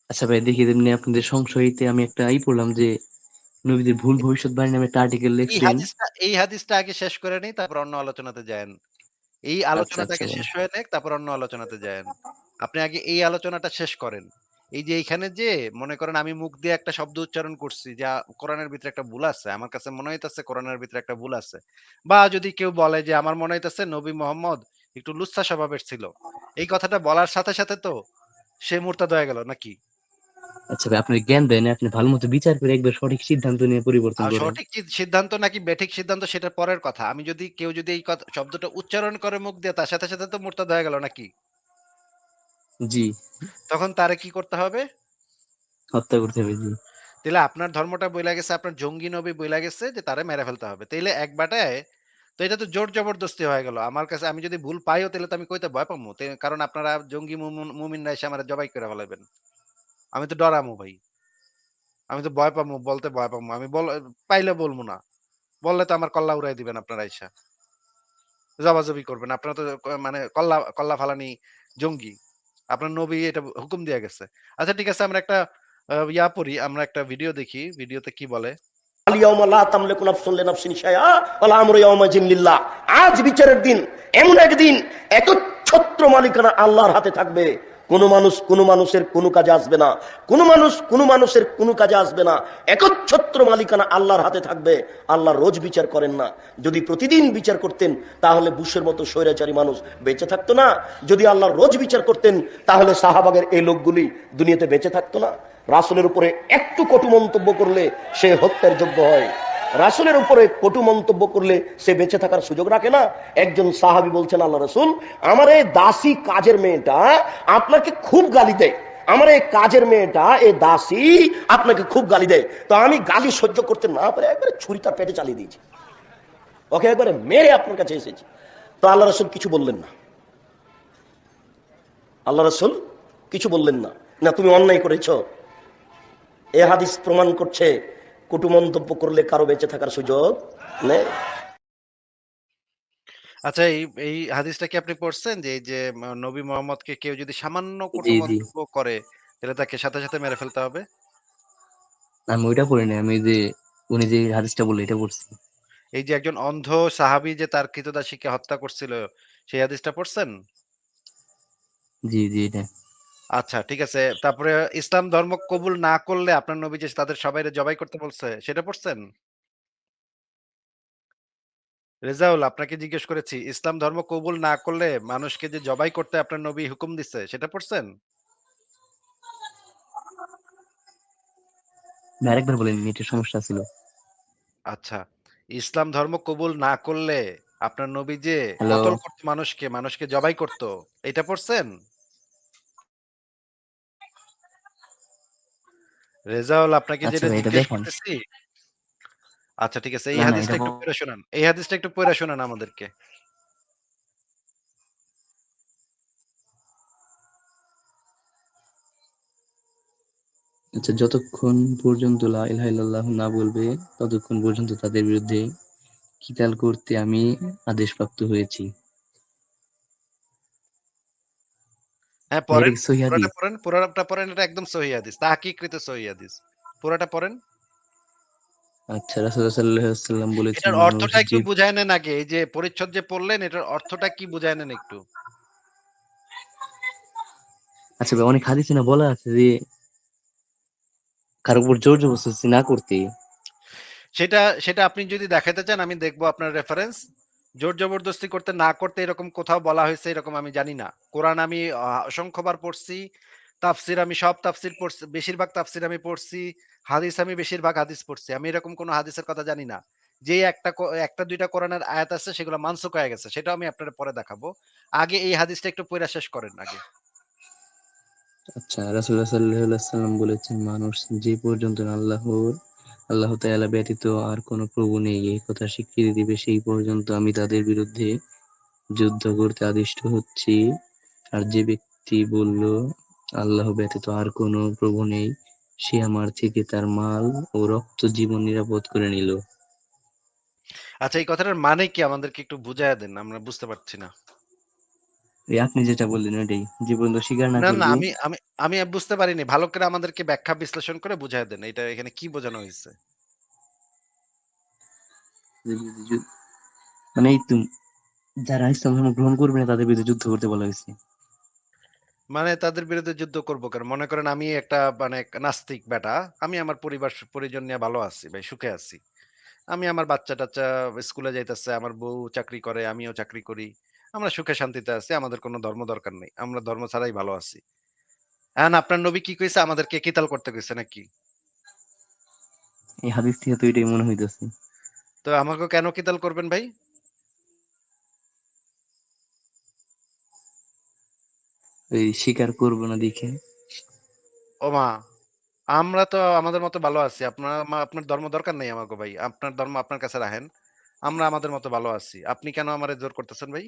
আচ্ছা ভাই, দেখি এমনি আপনাদের সংশয়ীতে আমি একটা পড়লাম যে নবীদের ভুল ভবিষ্যৎবাণী নামে একটা আর্টিকেল লিখছেন। এই হাদিসটা আগে শেষ করে নেই, তারপর অন্য আলোচনাতে যায়েন। এই আচ্ছা আচ্ছা আলোচনাটাকে ভাই। শেষ হয়ে নেক, তারপর অন্য আলোচনাতে যায়েন। আপনি আগে এই আলোচনাটা শেষ করেন। এই যে এইখানে যে মনে করেন আমি মুখ দিয়ে একটা শব্দ উচ্চারণ করছি যে কোরআনের ভিতরে একটা ভুল আছে। আমার কাছে মনে হইতেছে কোরআনের ভিতরে একটা ভুল আছে। বা যদি কেউ বলে যে আমার মনে হইতেছে নবী মোহাম্মদ একটু লুচ্ছা স্বভাবের ছিল। এই কথাটা বলার সাথে সাথে তো সে মুরতাদ হয়ে গেল নাকি? আচ্ছা ভাই, আপনার জ্ঞান দেয় না, আপনি ভালো মতো বিচার করে একবার সঠিক সিদ্ধান্ত নিয়ে পরিবর্তন করেন। সঠিক সিদ্ধান্ত নাকি বেঠিক সিদ্ধান্ত সেটা পরের কথা। আমি যদি কেউ যদি এই শব্দটা উচ্চারণ করে মুখ দিয়ে তার সাথে সাথে তো মুরতাদ হয়ে গেল নাকি? জি। তখন তারে কি করতে হবে? হত্যা করতে হবে, জি। তাইলে আপনার ধর্মটা বইলা গেছে, আপনার জঙ্গি নবী বইলা গেছে যে তারে মেরে ফেলতে হবে। তাইলে এক বাটায় তো এটা তো জোর জবরদস্তি হয়ে গেল। আমার কাছে আমি যদি ভুল পাইও তাহলে তো আমি কইতে ভয় পামু। কারণ আপনারা জঙ্গি মুমিনরা এসে আমারে জবাই করে ফেলাইবেন। আমি তো ডরামু ভাই। আমি তো ভয় পামু, বলতে ভয় পামু। আমি পাইলে বলমু না। বললে তো আমার কল্লা উড়াই দিবেন আপনারা আইসা। জবাজবি করবেন। আপনারা তো মানে কল্লা কল্লা ফালানি জঙ্গি। আপনার নবী এটা হুকুম দিয়া গেছে। আচ্ছা ঠিক আছে, আমরা একটা পড়ি, আমরা একটা ভিডিও দেখি। ভিডিওতে কি বলে? আজ বিচারের দিন, এমন একদিন একচ্ছত্র মালিকানা আল্লাহর হাতে থাকবে। কোন মানুষের কোন কাজে আসবে না, কোন মানুষের কোন কাজে আসবে না। একচ্ছত্র মালিকানা আল্লাহর হাতে থাকবে। আল্লাহ রোজ বিচার করেন না। যদি প্রতিদিন বিচার করতেন তাহলে বুশের মতো স্বৈরাচারী মানুষ বেঁচে থাকতো না। যদি আল্লাহ রোজ বিচার করতেন তাহলে শাহবাগের এই লোকগুলি দুনিয়াতে বেঁচে থাকতো না। রাসূলের উপরে একটু কটু মন্তব্য করলে সে হত্যার যোগ্য হয়। রাসূলের উপরে কটু মন্তব্য করলে সে বেঁচে থাকার সুযোগ রাখে না। একজন সাহাবী বলছেন, আল্লাহ রাসূল, আমার এই দাসী কাজের মেয়েটা আপনাকে খুব গালি দেয়। আমার এই কাজের মেয়েটা, এই দাসী আপনাকে খুব গালি দেয়। তো আমি গালি সহ্য করতে না পারে একবারে ছুরি তার পেটে চালিয়ে দিয়েছি, ওকে একবারে মেরে আপনার কাছে এসেছি। তো আল্লাহ রাসূল কিছু বললেন না। আল্লাহ রাসূল কিছু বললেন না। না, তুমি অন্যায় করেছ। এ হাদিস প্রমাণ করছে কটু মন্তব্য করলে কারো বেঁচে থাকার সুযোগ নেই। আচ্ছা এই হাদিসটা কি আপনি পড়ছেন যে এই যে নবী মোহাম্মদকে কেউ যদি সামান্য কটু জি জি। মন্তব্য করে তাহলে তাকে সাথে সাথে মেরে ফেলতে হবে? আমি ওইটা পড়ি নাই, আমি যে উনি যে হাদিসটা বললো এটা পড়ছি। এই যে একজন অন্ধ সাহাবী যে তার ক্রীতদাসীকে হত্যা করছিল সেই হাদিসটা পড়ছেন? জি জি, এটা। আচ্ছা ঠিক আছে। তারপরে ইসলাম ধর্ম কবুল না করলে আপনার নবী যে তাদের সবাইরে জবাই করতে বলছে সেটা পড়ছেন? রেজাউল, আপনাকে জিজ্ঞেস করেছি ইসলাম ধর্ম কবুল না করলে মানুষকে যে জবাই করতে আপনার নবী হুকুম দিচ্ছে সেটা পড়ছেন? ভাই, আরেকবার বলেন, নেটের সমস্যা ছিল। আচ্ছা, ইসলাম ধর্ম কবুল না করলে আপনার নবী যে হ্যালো। কতল করতো মানুষকে, মানুষকে জবাই করতো, এটা পড়ছেন? রেজাউল, আপনাকে আচ্ছা যেটা ভাই, এটা জিজ্ঞেস দেখেন। করতেছি। আচ্ছা ঠিক আছে, এই না না, হাদিসটা এটা একটু পড়ে শোনান, এই হাদিসটা একটু পড়ে শোনান আমাদেরকে। আচ্ছা, যতক্ষণ পর্যন্ত লা ইলাহা ইল্লাল্লাহু না বলবে ততক্ষণ পর্যন্ত তাদের বিরুদ্ধে কিতাল করতে আমি আদেশপ্রাপ্ত হয়েছি। হ্যাঁ ভাই, এটা পড়েন, কি সহিহ পুরাটা হাদিস? পড়েন, পুরাটা পড়েন, এটা একদম সহিহ হাদিস, তাহকিকৃত সহিহ হাদিস। পুরাটা পড়েন। আচ্ছা, রাসূলুল্লাহ সাল্লাল্লাহু আলাইহি ওয়াসাল্লাম বলেছেন, এটার মানুষ অর্থটা একটু যে। বুঝায় নেন আগে, এই যে পরিচ্ছদ যে পড়লেন এটার অর্থটা কি বুঝায় নেন একটু। আচ্ছা ভাই, অনেক হাদিসে না বলা আছে যে কারো উপর জোর জবরদস্তি না করতে। সেটা সেটা আপনি যদি দেখাতে চান আমি দেখবো আপনার রেফারেন্স। জোর জবরদস্তি করতে না করতে এরকম কোথাও বলা হয়েছে এরকম আমি জানি না। কোরআন আমি অসংখ্যবার পড়ছি। তাফসির আমি সব তাফসির পড়ছি, বেশিরভাগ তাফসির আমি পড়ছি। হাদিস আমি বেশিরভাগ হাদিস পড়ছি। আমি এরকম কোনো হাদিসের কথা জানি না। যে একটা দুইটা কোরআনের আয়াত আছে সেগুলো মানসুখ হয়ে গেছে। সেটাও আমি আপনার পরে দেখাবো। আগে এই হাদিসটা একটু পড়া শেষ করেন আগে। আচ্ছা, রাসূলুল্লাহ সাল্লাল্লাহু আলাইহি ওয়াসাল্লাম বলেছেন, মানুষ যে পর্যন্ত না আল্লাহ তাআলা ব্যতীত আর কোনো প্রভু নেই এই কথা স্বীকৃতি দিবে, সেই পর্যন্ত আমি তাদের বিরুদ্ধে যুদ্ধ করতে আদিষ্ট হচ্ছি। আর যে ব্যক্তি বলল, আল্লাহ ব্যতীত আর কোনো প্রভু নেই, সে আমার থেকে তার মাল ও রক্ত জীবন নিরাপদ করে নিল। আচ্ছা, এই কথাটার মানে কি আমাদেরকে একটু বুঝাইয়া দেন, আমরা বুঝতে পারছি না। এই আপনি যেটা বললেন ওইটাই, যে পর্যন্ত স্বীকার না না, না, করবে। আমি আমি আমি বুঝতে পারিনি। ভালো করে আমাদেরকে ব্যাখ্যা বিশ্লেষণ করে বুঝাইয়া দেন। এটা এখানে কি বোঝানো হইছে? মানে এই তো, যারা ইসলাম ধর্ম গ্রহণ করবে না তাদের বিরুদ্ধে যুদ্ধ করতে বলা হয়েছে। মানে তাদের বিরুদ্ধে যুদ্ধ করব কেন? মনে করেন আমি একটা মানে নাস্তিক বেটা। আমি আমার পরিজন নিয়ে ভালো আছি ভাই, সুখে আছি। আমি আমার বাচ্চা-টাচ্চা স্কুলে যাইতেছে, আমার বউ চাকরি করে, আমিও চাকরি করি। আমরা সুখে শান্তিতে আছি। আমাদের কোনো ধর্ম দরকার নেই। আমরা ধর্ম ছাড়াই ভালো আছি। এখন আপনার নবী কি কইছে? আমাদেরকে কিতাল করতে কইছে নাকি? এই হাদিস থেকে তো এটাই মনে হইতেছে। তো আমাকেও কেন কিতাল করবেন ভাই? ওই স্বীকার করবো না দেখে। ওমা! আমরা তো আমাদের মতো ভালো আছি। আপনার ধর্ম দরকার নাই আমাকে ভাই। আপনার ধর্ম আপনার কাছে রাখেন। আমরা আমাদের মতো ভালো আছি। আপনি কেন আমারে জোর করতেছেন ভাই?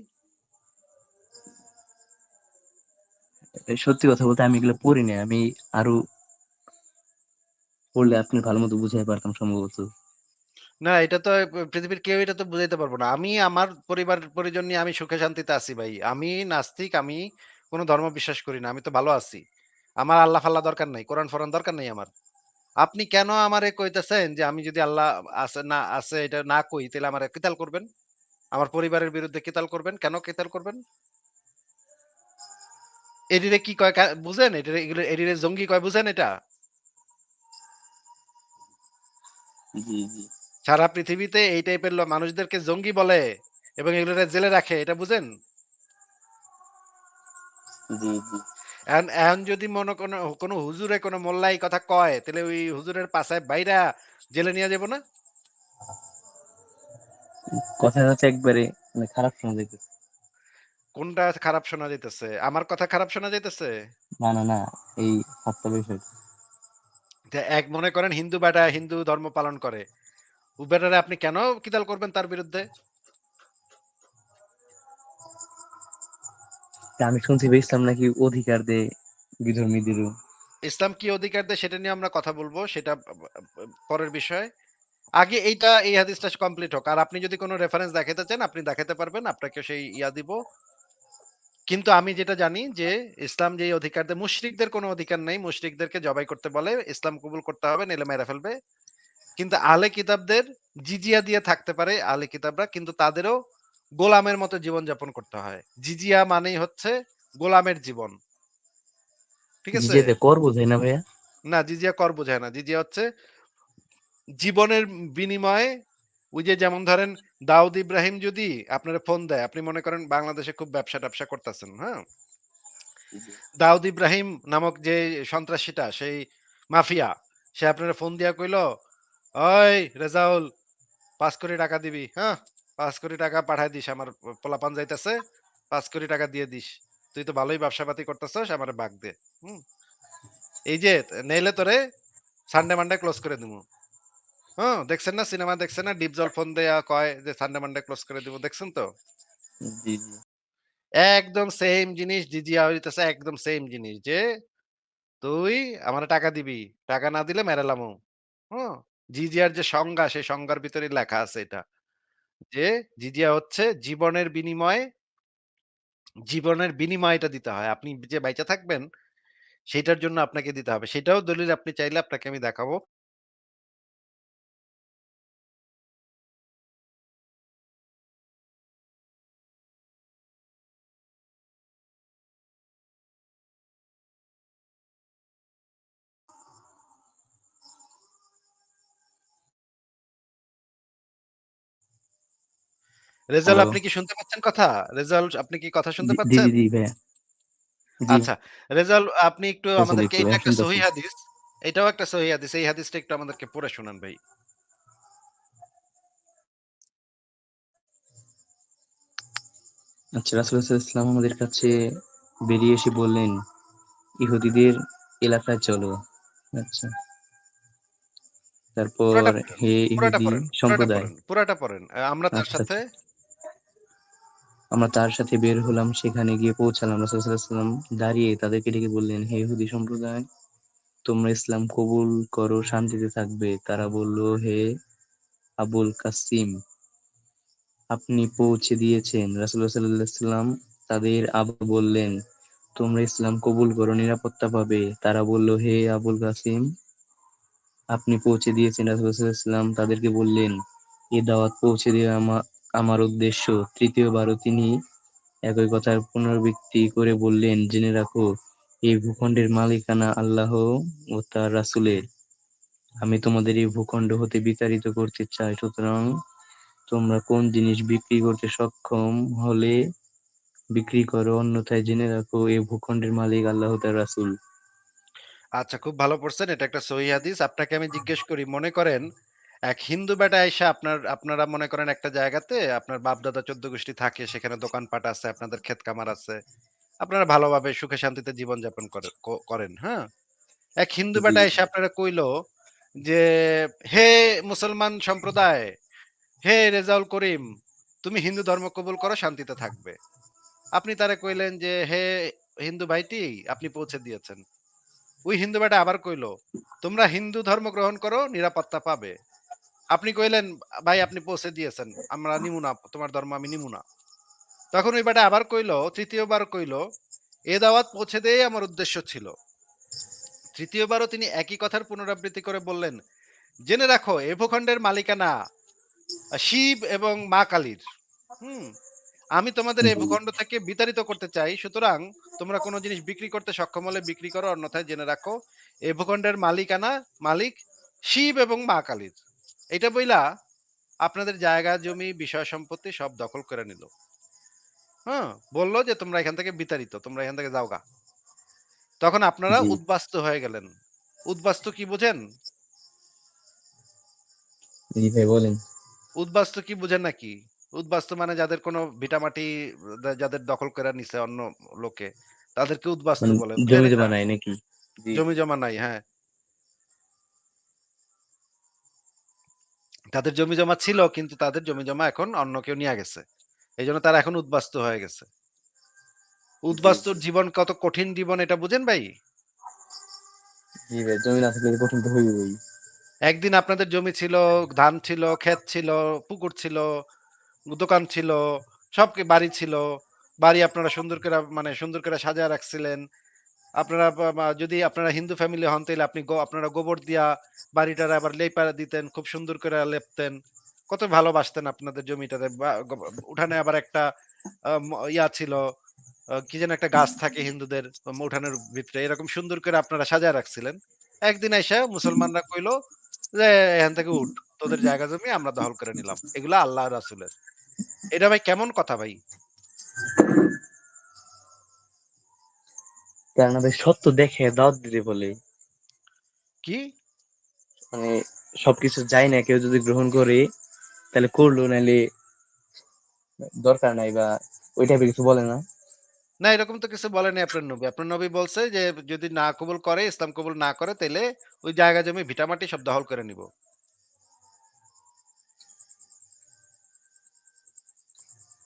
এই সত্যি কথা বলতে আমি এগুলো পড়ি নাই। আমি আরো পড়লে আপনি ভালো মতো বুঝাই পারতাম সম্ভবত। না, এটা তো পৃথিবীর কেউ এটা তো বুঝাইতে পারবো না। আমি আমার পরিজন নিয়ে আমি সুখে শান্তিতে আছি ভাই। আমি নাস্তিক, আমি কোন ধর্ম বিশ্বাস করি না। আমি তো ভালো আছি। আমার আল্লাহ-ফাল্লাহ দরকার নাই। কোরআন-ফোরান দরকার নাই আমার। আপনি কেন আমারে কইতেছেন যে আমি যদি আল্লাহ আছে এটা না কই তাহলে আমারে কিতাল করবেন? আমার পরিবারের বিরুদ্ধে কিতাল করবেন? কেন কিতাল করবেন? এডিরে কি কয় বুঝেন? এডিরে জঙ্গি কয় বুঝেন এটা? জি, জি, সারা পৃথিবীতে এই টাইপের মানুষদেরকে জঙ্গি বলে এবং এগুলোরে জেলে রাখে। এটা বুঝেন? জি, জি। এখন যদি মনে কোনো হুজুরে কোনো মোল্লা এই কথা কয় তাহলে ওই হুজুরের পাছায় বাইরা জেলে নিয়ে যাব না? কথা হচ্ছে একবারে মানে খারাপ শোনা যাইতেছে। কোনটা খারাপ শোনা যাইতেছে? আমার কথা খারাপ শোনা যাইতেছে? না, না, না, এই হত্যা বিষয়টা। যে এক মনে করেন হিন্দু বেটা হিন্দু ধর্ম পালন করে। ও বেটারে আপনি কেন কিতাল করবেন তার বিরুদ্ধে? তা আমি শুনছি যে ইসলাম নাকি অধিকার দেয় বিধর্মীদেরও। ইসলাম কি অধিকার দেয় সেটা নিয়ে আমরা কথা বলবো। সেটা পরের বিষয়। আগে এই হাদিসটা কমপ্লিট হোক। আর আপনি যদি কোনো রেফারেন্স দেখাতে চান আপনি দেখাতে পারবেন। আপনাকে সেই দিব। কিন্তু আমি যেটা জানি যে ইসলাম যেই অধিকার দেয় মুশরিকদের কোনো অধিকার নেই। মুশরিকদেরকে জবাই করতে বলে। ইসলাম কবুল করতে হবে নইলে মেরে ফেলবে। কিন্তু আহলে কিতাবদের জিজিয়া দিয়ে থাকতে পারে আহলে কিতাবরা, কিন্তু তাদেরও গোলামের মতো জীবন যাপন করতে হয়। জিজিয়া মানেই হচ্ছে গোলামের জীবন। ঠিক আছে? জিজিয়াতে কর বোঝায় না ভাইয়া? না, জিজিয়া কর বোঝায় না। জিজিয়া হচ্ছে জীবনের বিনিময়ে ওই যে যেমন ধরেন দাউদ ইব্রাহিম যদি আপনার ফোন দেয়, আপনি মনে করেন বাংলাদেশে খুব ব্যবসা-ট্যাবসা করতেছেন, হ্যাঁ? জি, দাউদ ইব্রাহিম নামক যে সন্ত্রাসীটা সেই মাফিয়া, সে আপনার ফোন দিয়া কইল, ওই রেজাউল ৫ কোটি টাকা দিবি, হ্যাঁ? ৫ কোটি টাকা পাঠায় দিস, আমার পোলাপান যাইতেছে, ৫ কোটি টাকা দিয়ে দিস। তুই তো ভালোই ব্যবসা-পাতি করতেছস, আমারে বাগ দে। হুম? এই যে নেইলে তোরে সানডে মানডে ক্লোজ করে দিমু। হ্যাঁ? দেখছেন না, সিনেমা দেখছেন না? ডিপজল ফোন দেয়া কয় যে সানডে মানডে ক্লোজ করে দিব। দেখছেন তো? জি, জি। একদম সেম জিনিস জিজিয়া হইতেছে, একদম সেম জিনিস যে তুই আমারে টাকা দিবি। টাকা না দিলে মেরেলামু। হুম? জিজিয়ার যে সংজ্ঞা সেই সংজ্ঞার ভিতরে লেখা আছে এটা। যে জিজিয়া হচ্ছে জীবনের বিনিময়টা দিতে হয়। আপনি যে বাইচা থাকবেন সেটার জন্য আপনাকে দিতে হবে। সেটাও দলিল আপনি চাইলে আপনাকে আমি দেখাবো। রেজাউল হ্যালো। আপনি কি শুনতে পাচ্ছেন কথা? রেজাউল আপনি কি কথা শুনতে জি, জি, জি, পাচ্ছেন? জি ভাইয়া। জি, আচ্ছা। রেজাউল আপনি একটু পেছনে আমাদেরকে একটু এটা ভাইয়া একটা শুনতেছি। সহিহ হাদিস। এটাও একটা সহিহ হাদিস। এই হাদিসটা একটু আমাদেরকে পড়ে শোনান ভাই। আচ্ছা, রাসূল সাল্লাল্লাহু আলাইহি ওয়াসাল্লাম আমাদের কাছে বেরিয়ে এসে বললেন, ইহুদীদের এলাকায় চলো। আচ্ছা। তারপর, পুরাটা পড়েন, হে পুরাটা ইহুদী পড়েন, পুরাটা সম্প্রদায়। পড়েন, পুরাটা পড়েন। আমরা তার আচ্ছা, সাথে আচ্ছা। আমরা তার সাথে বের হলাম, সেখানে গিয়ে পৌঁছালাম। রাসূল সাল্লাল্লাহু আলাইহি ওয়াসাল্লাম দাঁড়িয়ে তাদেরকে ডেকে বললেন, হে ইহুদি সম্প্রদায়, তোমরা ইসলাম কবুল করো, শান্তিতে থাকবে। তারা বলল, হে আবুল কাসিম, আপনি পৌঁছে দিয়েছেন। রাসূলুল্লাহ সাল্লাল্লাহু আলাইহি ওয়াসাল্লাম তাদের আবার বললেন, তোমরা ইসলাম কবুল করো, নিরাপত্তা পাবে। তারা বলল, হে আবুল কাসিম, আপনি পৌঁছে দিয়েছেন। রাসূলুল্লাহ সাল্লাল্লাহু আলাইহি ওয়াসাল্লাম তাদেরকে বললেন, এ দাওয়াত পৌঁছে দেওয়া আমার উদ্দেশ্য। তৃতীয়বারও তিনি একই কথার পুনরাবৃত্তি করে বললেন, জেনে রাখো, এই ভূখণ্ডের মালিকানা আল্লাহ ও তার রাসূলের। আমি তোমাদের এই ভূখণ্ড হতে বিতাড়িত করতে চাই। সুতরাং তোমরা কোন জিনিস বিক্রি করতে সক্ষম হলে বিক্রি করো, অন্যথায় জেনে রাখো, এই ভূখণ্ডের মালিক আল্লাহ তার রাসূল। আচ্ছা, খুব ভালো পড়ছেন। এটা একটা সহিহ হাদিস। আপনাকে আমি জিজ্ঞেস করি, মনে করেন এক হিন্দু বেটা আইসা আপনারা মনে করেন একটা জায়গাতে আপনার বাপ-দাদা ১৪ গোষ্ঠী থাকে, সেখানে দোকানপাট আছে, আপনাদের ক্ষেত খামার আছে। আপনারা ভালোভাবে সুখে শান্তিতে জীবনযাপন করেন, হ্যাঁ? এক হিন্দু জি বেটা এসে আপনারা কইলো যে, "হে মুসলমান সম্প্রদায়, হে রেজাউল করিম, তুমি হিন্দু ধর্ম কবুল করো, শান্তিতে থাকবে।" আপনি তারে কইলেন যে, "হে হিন্দু ভাইটি, আপনি পৌঁছে দিয়েছেন।" ওই হিন্দু বেটা আবার কইলো, "তোমরা হিন্দু ধর্ম গ্রহণ করো, নিরাপত্তা পাবে।" আপনি কইলেন, "ভাই আপনি পৌঁছে দিয়েছেন। আমরা নিমু না, তোমার ধর্ম আমি নিমু না।" তখন ওই বেটা আবার কইলো, তৃতীয়বার কইলো, "এ দাওয়াত পৌঁছে দেয়াই আমার উদ্দেশ্য ছিল।" তৃতীয়বারও তিনি একই কথার পুনরাবৃত্তি করে বললেন, "জেনে রাখো, এ ভূখণ্ডের মালিকানা শিব এবং মা কালীর। হুম? আমি তোমাদের এই জি ভূখণ্ড থেকে বিতাড়িত করতে চাই। সুতরাং তোমরা কোন জিনিস বিক্রি করতে সক্ষম হলে বিক্রি করো, অন্যথায় জেনে রাখো, এই ভূখণ্ডের মালিক শিব এবং মা কালীর।" এটা বইলা আপনাদের জায়গা জমি বিষয় সম্পত্তি সব দখল করে নিল। হ্যাঁ? বলল যে তোমরা এখান থেকে বিতাড়িত, তোমরা এখান থেকে যাওগা। তখন আপনারা জি উদ্বাস্তু হয়ে গেলেন। উদ্বাস্তু কি বোঝেন? জি ভাই বলেন। উদ্বাস্তু কি বুঝেন নাকি? উদ্বাস্তু মানে যাদের কোনো ভিটামাটি যাদের দখল করে নিছে অন্য লোকে, তাদেরকে উদ্বাস্তু মানে বলে। বুঝেন জমি এটা? জমা নাই নাকি? জি জমি জমা নাই, হ্যাঁ। তাদের জমি জমা ছিল, কিন্তু তাদের জমি জমা এখন অন্য কেউ নিয়া গেছে। এইজন্য তারা এখন উদ্বাস্তু হয়ে গেছে। জি উদ্বাস্তুর জীবন কত কঠিন জীবন এটা বুঝেন ভাই? জি ভাই, জমি না থাকলে কঠিন তো হইবই। একদিন আপনাদের জমি ছিল, ধান ছিল, ক্ষেত ছিল, পুকুর ছিল, দোকান ছিল, বাড়ি ছিল। বাড়ি আপনারা সুন্দর করে সাজায় রাখছিলেন। আপনারা যদি আপনারা হিন্দু ফ্যামিলি হন তাইলে আপনারা গোবর দিয়া বাড়িটারে আবার লেপা দিতেন। খুব সুন্দর করে লেপতেন। কত ভালোবাসতেন আপনাদের জমিটারে। উঠানে আবার একটা ইয়া ছিল, কি যেন একটা গাছ থাকে হিন্দুদের উঠানের ভিতরে। এরকম সুন্দর করে আপনারা সাজায় রাখছিলেন। একদিন আইসা মুসলমানরা কইলো যে, "এখান থেকে উঠ। তোদের জায়গা জমি আমরা দখল করে নিলাম।" এগুলা আল্লাহ রাসূলের। এটা ভাই কেমন কথা ভাই? কেননা ভাই, সত্য দেখে দাওয়াত দিতে বলে। কি? মানে সবকিছু যায় না, কেউ যদি গ্রহণ করে তাহলে করলো, নাহলে দরকার নাই, বা ওই টাইপের কিছু বলে না। না, এরকম তো কিছু বলেনি আপনার নবী। আপনার নবী বলছে যে যদি না কবুল করে, ইসলাম কবুল না করে তাইলে ওই জায়গা জমি ভিটামাটি সব দখল করে নিব।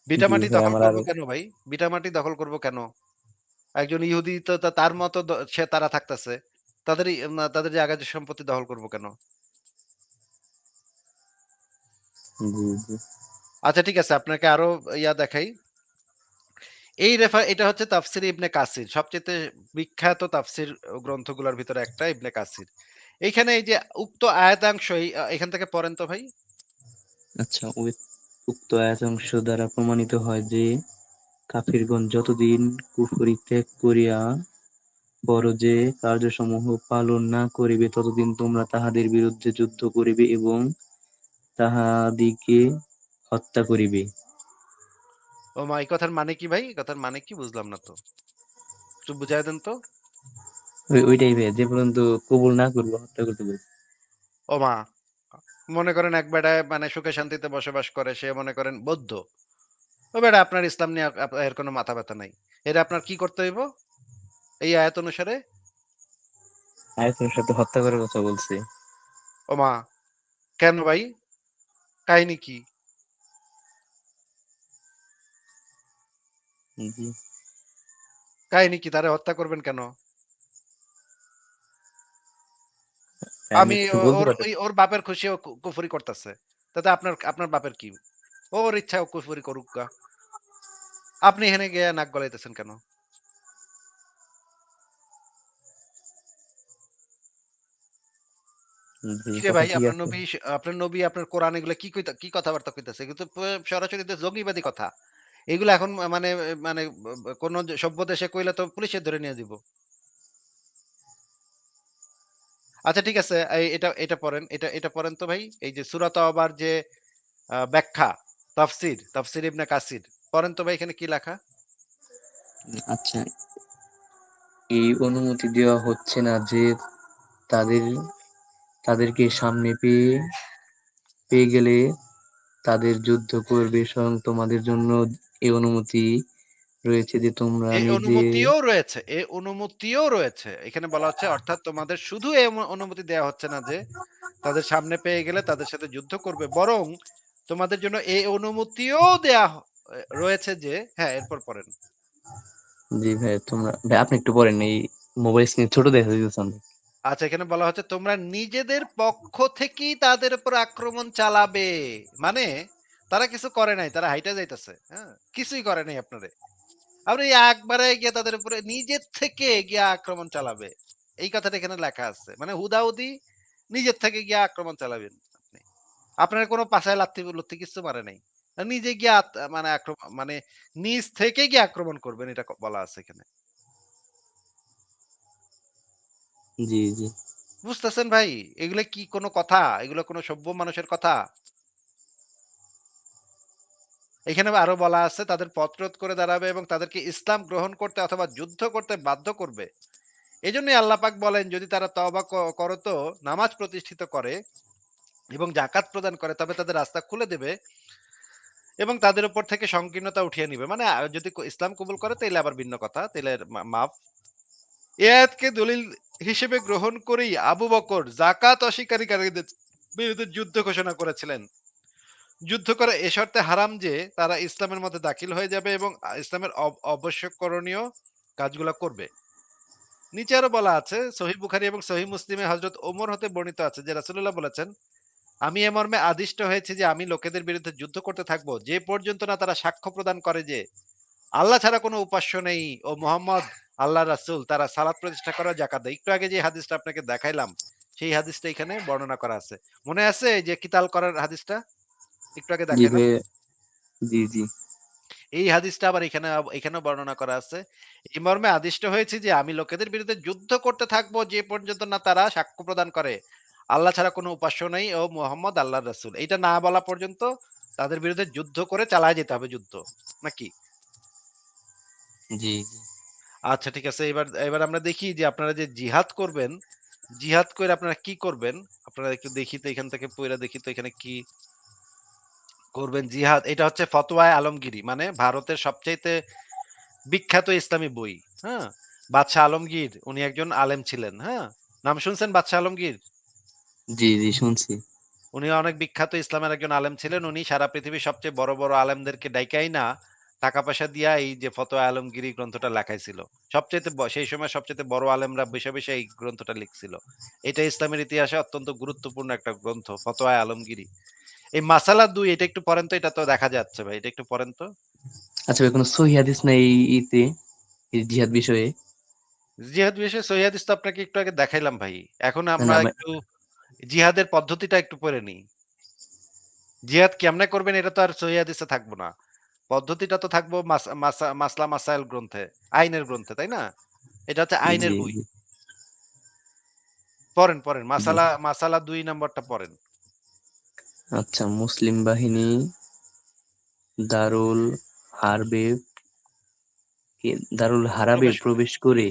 জি ভিটামাটি ভাই, দখল আমার করব আরো কেন ভাই? ভিটামাটি দখল করব কেন? একজন ইহুদি তো তার মতো তারা থাকতেছে। তাদের জায়গা সম্পত্তি দখল করব কেন? জি জি আচ্ছা ঠিক আছে, আপনাকে আরো দেখাই। এটা হচ্ছে তাফসির ইবনে কাসির। সবচাইতে বিখ্যাত তাফসির গ্রন্থগুলোর ভিতরে একটা ইবনে কাসির। এইখানে এই যে উক্ত আয়াতাংশই এখান থেকে পড়েন তো ভাই। আচ্ছা, উক্ত আয়াতাংশ দ্বারা প্রমাণিত হয় যে কাফিরগণ যতদিন কুফরি ত্যাগ করিয়া ফরজে কার্যসমূহ পালন না করিবে, ততদিন তোমরা তাহাদের বিরুদ্ধে যুদ্ধ করিবে এবং তাহাদিগকে হত্যা করিবে। ওমা! এই কথার মানে কি ভাই? এই কথার মানে কি বুঝলাম না তো। একটু বুঝায় দেন তো। ওইটাই ভাই, যে পর্যন্ত কবুল না করবো হত্যা করতে বলছে। ওমা! মনে করেন এক বেটায় সুখে শান্তিতে বসবাস করে, সে মনে করেন বৌদ্ধ। ও বেটা আপনার ইসলাম নিয়ে এর কোনো মাথা ব্যাথা নাই। এরে আপনার কি করতে হইব? এই আয়াত অনুসারে? আয়াতের সাথে হত্যা করার কথা বলছে। ওমা! কেন ভাই? কাহিনী কি? জি। কাহিনী কি? তারে হত্যা করবেন কেন? আমি আমি কিছু ও বলতে ওর পারতেছি ওই ওর বাপের খুশি ও কুফরি করতেছে। তাতে আপনার আপনার বাপের কি? ওর ইচ্ছা ও কুফরি করুক গা। আপনি এখানে গিয়ে নাক গলাইতেছেন কেন? জি, কিরে কথা ভাই ঠিক আপনার আছে। নবী আপনার নবী আপনার কোরআন এগুলা কি কথাবার্তা কইতেছে? এগুলো তো সরাসরি তো জঙ্গিবাদী কথা। এগুলো এখন মানে মানে কোন সভ্য দেশে কইলে তো পুলিশে ধরে নিয়ে যাইব। আচ্ছা ঠিক আছে। এটা এটা পড়েন। এটা পড়েন তো ভাই। এই যে সূরা তাওবার যে ব্যাখ্যা, তাফসির ইবনে কাসির। পড়েন তো ভাই এখানে কি লেখা? আচ্ছা, এই অনুমতি দেওয়া হচ্ছে না যে তাদের তাদেরকে সামনে পেয়ে পেয়ে গেলে তাদের যুদ্ধ করবে, স্বয়ং তোমাদের জন্য এই অনুমতি রয়েছে যে তোমরা এই নিজে। অনুমতিও রয়েছে। এই অনুমতিও রয়েছে। এখানে বলা হচ্ছে অর্থাৎ তোমাদের শুধু এই অনুমতি দেয়া হচ্ছে না যে তাদের সামনে পেয়ে গেলে তাদের সাথে যুদ্ধ করবে। বরং তোমাদের জন্য এই অনুমতিও দেয়া রয়েছে যে হ্যাঁ, এরপর পড়েন। জি ভাই, ভাই আপনি একটু পড়েন, এই মোবাইল স্ক্রিন ছোট দেখা যাচ্ছে অনেক। আচ্ছা এখানে বলা হচ্ছে তোমরা নিজেদের পক্ষ থেকেই তাদের উপর আক্রমণ চালাবে। মানে তারা কিছু করে নাই। তারা হাইটা যাইতেছে। হ্যাঁ? কিছুই করে নাই আপনারে। আপনি একবারে গিয়ে তাদের উপরে নিজের থেকে গিয়ে আক্রমণ চালাবে। এই কথাটা এখানে লেখা আছে। মানে হুদাহুদি নিজের থেকে গিয়ে আক্রমণ চালাবেন আপনি। আপনার কোনো পাছায় লাথি-লুত্তি কিচ্ছু মারে নাই। নিজে গিয়ে মানে মানে নিজ থেকে গিয়ে আক্রমণ করবেন এটা বলা আছে এখানে। জি, জি। বুঝতেছেন ভাই? এগুলা কি কোনো কথা? এগুলো কোনো সভ্য মানুষের কথা? এখানে আরো বলা আছে তাদের পথরোধ করে দাঁড়াবে এবং তাদেরকে ইসলাম গ্রহণ করতে অথবা যুদ্ধ করতে বাধ্য করবে। এজন্যই আল্লাহ পাক বলেন যদি তারা তওবা করত, নামাজ প্রতিষ্ঠিত করে এবং যাকাত প্রদান করে তবে তাদের রাস্তা খুলে দেবে এবং তাদের উপর থেকে সংকীর্ণতা উঠিয়ে নিবে। মানে যদি ইসলাম কবুল করে তাইলে আবার ভিন্ন কথা। তাইলে মাফ। এ আয়াতকে দলিল হিসেবে গ্রহণ করেই আবু বকর যাকাত অস্বীকারীদের বিরুদ্ধে যুদ্ধ ঘোষণা করেছিলেন। যুদ্ধ করা এ শর্তে হারাম যে তারা ইসলামের মধ্যে দাখিল হয়ে যাবে এবং ইসলামের অবশ্য করণীয় কাজগুলা করবে। নিচে আরো বলা আছে সহিহ বুখারী এবং সহিহ মুসলিমে হযরত ওমর হতে বর্ণিত আছে যে রাসূলুল্লাহ বলেছেন, আমি এ মর্মে আদিষ্ট হয়েছি যে আমি লোকেদের বিরুদ্ধে যুদ্ধ করতে থাকবো যে পর্যন্ত না তারা সাক্ষ্য প্রদান করে যে আল্লাহ ছাড়া কোনো উপাস্য নেই ও মুহাম্মদ আল্লাহর রাসূল, তারা সালাত প্রতিষ্ঠা করে যাকাত দেয়। একটু আগে যে হাদিসটা আপনাকে দেখাইলাম সেই হাদিসটা এখানে বর্ণনা করা আছে। মনে আছে এই যে কিতাল করার হাদিসটা একটু আগে জি দেখাইলাম? ভাই। জি, জি। এই হাদিসটা আবার এখানেও বর্ণনা করা আছে। এই মর্মে আদিষ্ট হয়েছি যে আমি লোকেদের বিরুদ্ধে যুদ্ধ করতে থাকবো যে পর্যন্ত না তারা সাক্ষ্য প্রদান করে আল্লাহ ছাড়া কোনো উপাস্য নেই ও মুহাম্মদ আল্লাহর রাসূল। এইটা না বলা পর্যন্ত তাদের বিরুদ্ধে যুদ্ধ করে চালায় যেতে হবে যুদ্ধ। নাকি? জি, আচ্ছা ঠিক আছে। এবার এবার আমরা দেখি যে আপনারা যে জিহাদ করবেন, জিহাদ করে আপনারা কি করবেন? আপনারা একটু দেখি তো এখান থেকে পইড়া দেখি তো এখানে কি করবেন? জিহাদ এটা হচ্ছে ফতোয়ায়ে আলমগীরি। মানে ভারতের সবচাইতে বিখ্যাত ইসলামী বই। হ্যাঁ? বাদশাহ আলমগীর উনি একজন আলেম ছিলেন। হ্যাঁ? নাম শুনছেন বাদশাহ আলমগীর? জি, জি শুনছি। উনি অনেক বিখ্যাত ইসলামের একজন আলেম ছিলেন। উনি সারা পৃথিবীর সবচেয়ে বড়, বড় আলেমদেরকে ডাইকা আইনা টাকা পয়সা দিয়া এই যে ফতোয়া আলমগীরি গ্রন্থটা লেখাইছিল। সবচাইতে সেই সময় সবচাইতে বড় আলেমরা বইসা, বইসা এই গ্রন্থটা লিখছিল। এটা ইসলামের ইতিহাসে অত্যন্ত গুরুত্বপূর্ণ একটা গ্রন্থ, ফতোয়া আলমগীরি। এই মাসালা ২ এটা একটু পড়েন তো, এটা তো দেখা যাচ্ছে ভাই। এটা একটু পড়েন তো। আচ্ছা ভাই, কোনো সহিহ হাদিস নাই ইতে, এই জিহাদ বিষয়ে? জিহাদ বিষয়ে সহিহ হাদিস তো আপনাকে একটু আগে দেখাইলাম ভাই। এখন না, আমরা না একটু জিহাদের পদ্ধতিটা একটু পড়ে নিই। জিহাদ কেমনে করবেন এটা তো আর সহিহ হাদিসে থাকবো না। পদ্ধতিটা তো থাকবো মাসলা মাসাইল গ্রন্থে, আইনের গ্রন্থে, তাই না? এটা হচ্ছে আইনের জি, বই। জি, পড়েন, পড়েন। জি। মাসালা ২ নাম্বারটা পড়েন। আচ্ছা, মুসলিম বাহিনী দারুল হারবে দারুল হারাবে প্রবেশ করে। প্রবেশ করে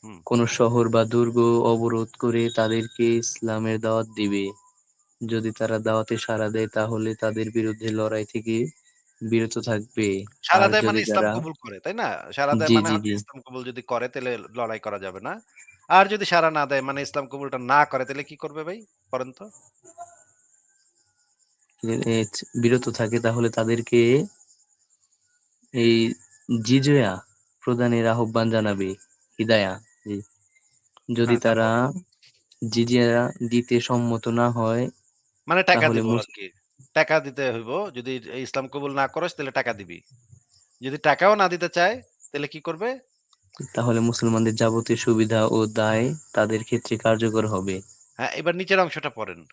হুম। কোন শহর বা দুর্গ অবরোধ করে তাদেরকে ইসলামের দাওয়াত দিবে। যদি তারা দাওয়াতে সাড়া দেয় তাহলে তাদের বিরুদ্ধে লড়াই থেকে বিরত থাকবে। সারা আর দেয় মানে যদি ইসলাম তারা। কবুল করে, তাই না? সারা দেয় জি, মানে জি, হচ্ছে জি। ইসলাম কবুল যদি করে তাইলে লড়াই করা যাবে না। আর যদি সাড়া না দেয় মানে ইসলাম কবুলটা না করে তাইলে কি করবে ভাই? পড়েন তো। বিরত থাকে তাহলে তাদেরকে এই জিজয়া প্রদানের আহ্বান জানাবে। হিদায়া, জি। যদি হ্যাঁ, তারা তারপর? জিজিয়া দিতে সম্মত না হয় মানে টাকা তাহলে দিব আরকি। টাকা দিতে হইব। যদি ইসলাম কবুল না করস তাহলে টাকা দিবি। যদি টাকাও না দিতে চায় তাহলে কি করবে? মুসলমানদের যাবতীয় সুবিধা ও দায় তাদের ক্ষেত্রে কার্যকর হবে। হ্যাঁ, এবার নিচের অংশটা পড়েন।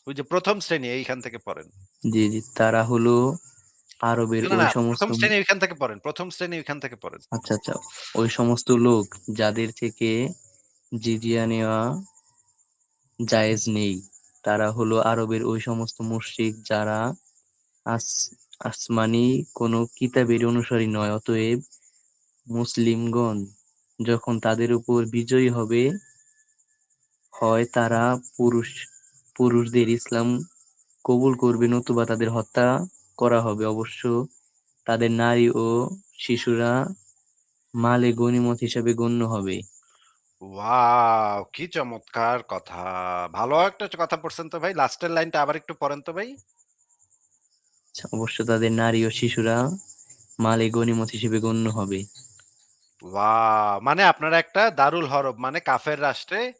ওই যে ১ম শ্রেণী এইখান থেকে পড়েন। জি, জি, তারা হলো আরবের না, ওই না, সমস্ত ১ম শ্রেণী ওইখান থেকে পড়েন। ১ম শ্রেণী ওইখান থেকে পড়েন। আচ্ছা, আচ্ছা, ওই সমস্ত লোক যাদের থেকে জিজিয়া নেওয়া জায়েজ নেই, তারা হলো আরবের ওই সমস্ত মুশরিক যারা আস আসমানি কোন কিতাবের অনুসারী নয়। অতএব মুসলিমগণ যখন তাদের উপর বিজয়ী হবে, হয় তারা পুরুষদের ইসলাম কবুল করবে, নতুবা তাদের হত্যা করা হবে। অবশ্য তাদের নারী ও শিশুরা মালে গনিমত হিসাবে গণ্য হবে। ওয়াও! কি চমৎকার কথা। ভালো একটা কথা পড়ছেন তো ভাই। লাস্টের লাইনটা আবার একটু পড়েন তো ভাই। অবশ্য তাদের নারী ও শিশুরা মালে গনিমত হিসেবে গণ্য হবে। ওয়াও! মানে আপনারা একটা দারুল হরব মানে কাফের রাষ্ট্রে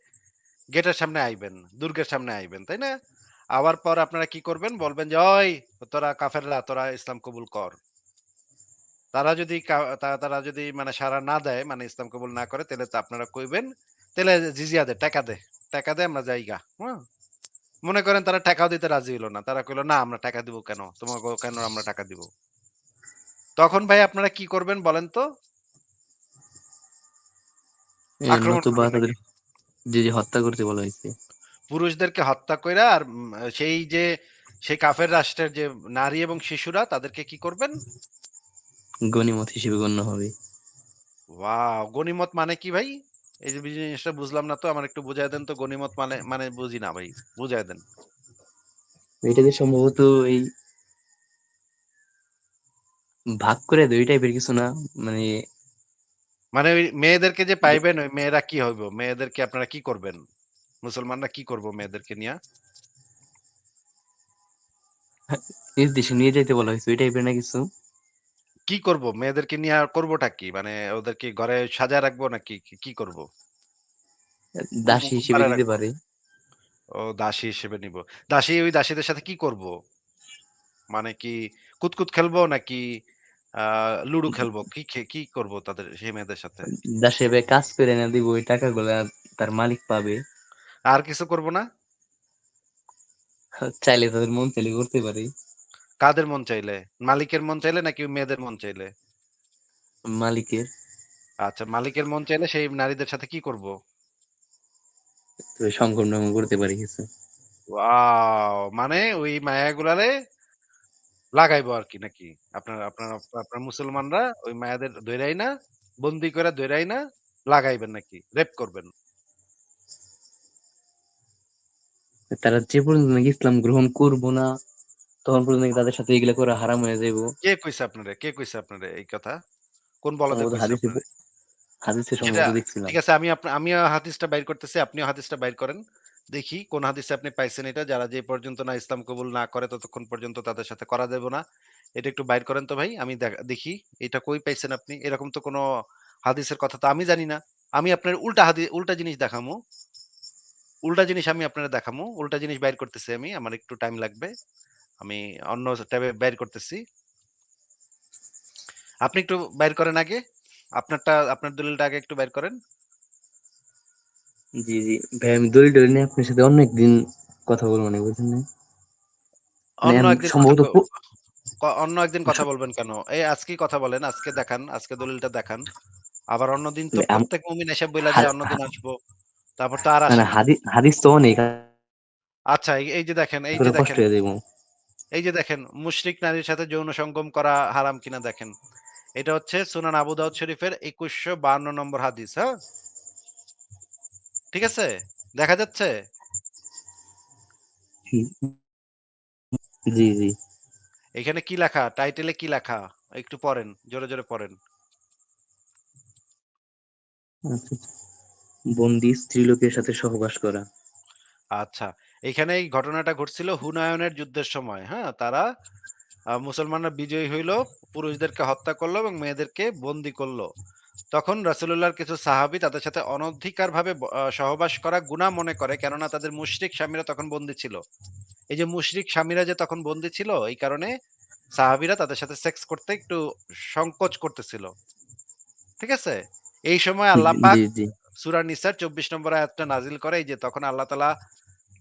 গেটের সামনে আইবেন, দুর্গের সামনে আইবেন, তাই না? আওয়ার পর আপনারা কি করবেন? বলবেন যে, "ওই তোরা কাফেররা তোরা ইসলাম কবুল কর।" তারা যদি তারা যদি মানে সাড়া না দেয়, মানে ইসলাম কবুল না করে তাইলে তো আপনারা কইবেন, "তাইলে জিজিয়া দে, টাকা দে। টাকা দে আমরা যাইগা।" হুম? মনে করেন তারা টাকাও দিতে রাজি হইল না। তারা কইল, "না আমরা টাকা দিব কেন? তোমাকে কেন আমরা টাকা দিব?" তখন ভাই আপনারা কি করবেন বলেন তো? আক্রমণ নতুবা করবেন তাদের নাকি? যে হত্যা করতে বলা হয়েছে পুরুষদেরকে হত্যা কইরা আর সেই কাফের রাষ্ট্রের যে নারী এবং শিশুরা তাদেরকে কি করবেন? গনিমত হিসেবে গণ্য হবে। ওয়াও! গনিমত মানে কি ভাই? এই যে জিনিসটা বুঝলাম না তো। আমার একটু বুঝায় দেন তো গনিমত মানে বুঝি না ভাই। বুঝায় দেন। এটাতে সম্ভবত এই ভাগ করে দেয় ওই টাইপের কিছু না, মানে মানে ওই মেয়েদেরকে যে যে পাইবেন ওই মেয়েরা কি হইব? মেয়েদেরকে আপনারা কি করবেন? মুসলমানরা কি করব মেয়েদেরকে নিয়া? নিজ দেশে নিয়ে যাইতে বলা হয়েছে ওই টাইপের না কিছু। কি করব? মেয়েদেরকে নিয়া করবোটা কি? মানে ওদের কি ঘরে সাজায় রাখবো নাকি কি করব? দাসী কোন হিসেবে পাড়ায় দিতে রাখবো? পারে। ও দাসী হিসেবে নিব। ওই দাসীদের সাথে কি করব? মানে কি কুতকুত খেলবো নাকি আ লুডো খেলবো? কি করব সেই মেয়েদের সাথে? দাসী ভাই কাজ করে না দিব ওই টাকাগুলা তার মালিক পাবে। আর কিছু করব না? চাইলে তাদের মন চাইলে করতে পারে। কাদের মন চাইলে? মালিকের মন চাইলে নাকি মেয়েদের মন চাইলে? মালিকের। আচ্ছা, মালিকের মন চাইলে সেই নারীদের সাথে কি করব? তো সংকট করতে পারে কিছু। ওয়াও! মানে ওই মায়াগুলারে লাগাইবো আরকি নাকি? আপনার আপনার আপনার মুসলমানরা ওই মায়াদের ধইরা আইনা, বন্দি কইরা ধইরা আইনা লাগাইবেন নাকি? রেপ করবেন। তারা যে পর্যন্ত নাকি ইসলাম গ্রহণ করবো না তখন পর্যন্ত নাকি তাদের সাথে এগুলা করা হারাম হয়ে যাইবো। কে কইছে আপনারে এই কথা? কোন বলদে সম্ভবত কইছে হাদিসে আপনারে? হাদিসে সেটা সম্ভবত দেখছিলাম। ঠিক আছে আমিও হাদিসটা বাইর করতেছি, আপনিও হাদিসটা বাইর করেন। দেখি কোন হাদিসে আপনি পাইছেন এটা। যারা যে পর্যন্ত না ইসলাম কবুল না করে ততক্ষণ পর্যন্ত তাদের সাথে করা যাবে না। এটা একটু বাইর করেন তো ভাই। আমি দেখি এটা কই পাইছেন আপনি? এরকম তো কোন হাদিসের কথা তো আমি জানি না। আমি আপনার উল্টা জিনিস দেখামু। উল্টা জিনিস আমি আপনারে দেখামু। উল্টা জিনিস বাইর করতেছি আমি। আমার একটু টাইম লাগবে। আমি অন্য ট্যাবে বাইর করতেছি। আপনি একটু বাইর করেন আগে। আপনার দলিলটা আগে একটু বাইর করেন। জি, জি, ভাই, আমি দড়ি টড়ি নিয়ে আপনার সাথে অন্য একদিন কথা বলবো না, বুঝলেন না? মানে অন্য একদিন কথা সম্ভবত অন্য একদিন কথা বলবেন কেন? এই আজকেই কথা বলেন। আজকে দেখান। আজকে দলিলটা দেখান। আবার অন্যদিন তো মানে প্রত্যেক মুমিন এসে বইলা যায় হা- অন্যদিন হা- আসবো। তারপর তো আর না, আসে না, না। হাদিস তো অনেক আচ্ছা এই যে দেখেন, করে কষ্ট হয়ে যাবো। মুশরিক নারীর সাথে যৌন সঙ্গম করা হারাম কিনা দেখেন। এটা হচ্ছে সুনান আবু দাউদ শরীফের ২১৫২ নম্বর হাদিস, হ্যাঁ? ঠিক আছে? দেখা যাচ্ছে? জি, জি। এখানে কি লেখা? টাইটেলে কি লেখা? একটু পড়েন। জোরে, জোরে পড়েন। আচ্ছা, আচ্ছা। বন্দি স্ত্রীলোকের সাথে সহবাস করা। আচ্ছা। এখানে এই ঘটনাটা ঘটছিল হুনায়নের যুদ্ধের সময়, হ্যাঁ? তারা মুসলমানরা বিজয়ী হইল, পুরুষদেরকে হত্যা করলো এবং মেয়েদেরকে বন্দী করলো। তখন রাসূলুল্লাহর কিছু সাহাবী তাদের সাথে অনধিকারভাবে সহবাস করা গুনাহ মনে করে, কেননা তাদের মুশরিক স্বামীরা তখন বন্দী ছিল। এই যে মুশরিক স্বামীরা যে তখন বন্দী ছিল, এই কারণে সাহাবীরা তাদের সাথে সেক্স করতে একটু সংকোচ করতেছিল। ঠিক আছে? এই সময় আল্লাহ পাক জি জি সূরা নিসার ২৪ নম্বর আয়াতটা নাজিল করে, এই যে তখন আল্লাহ তাআলা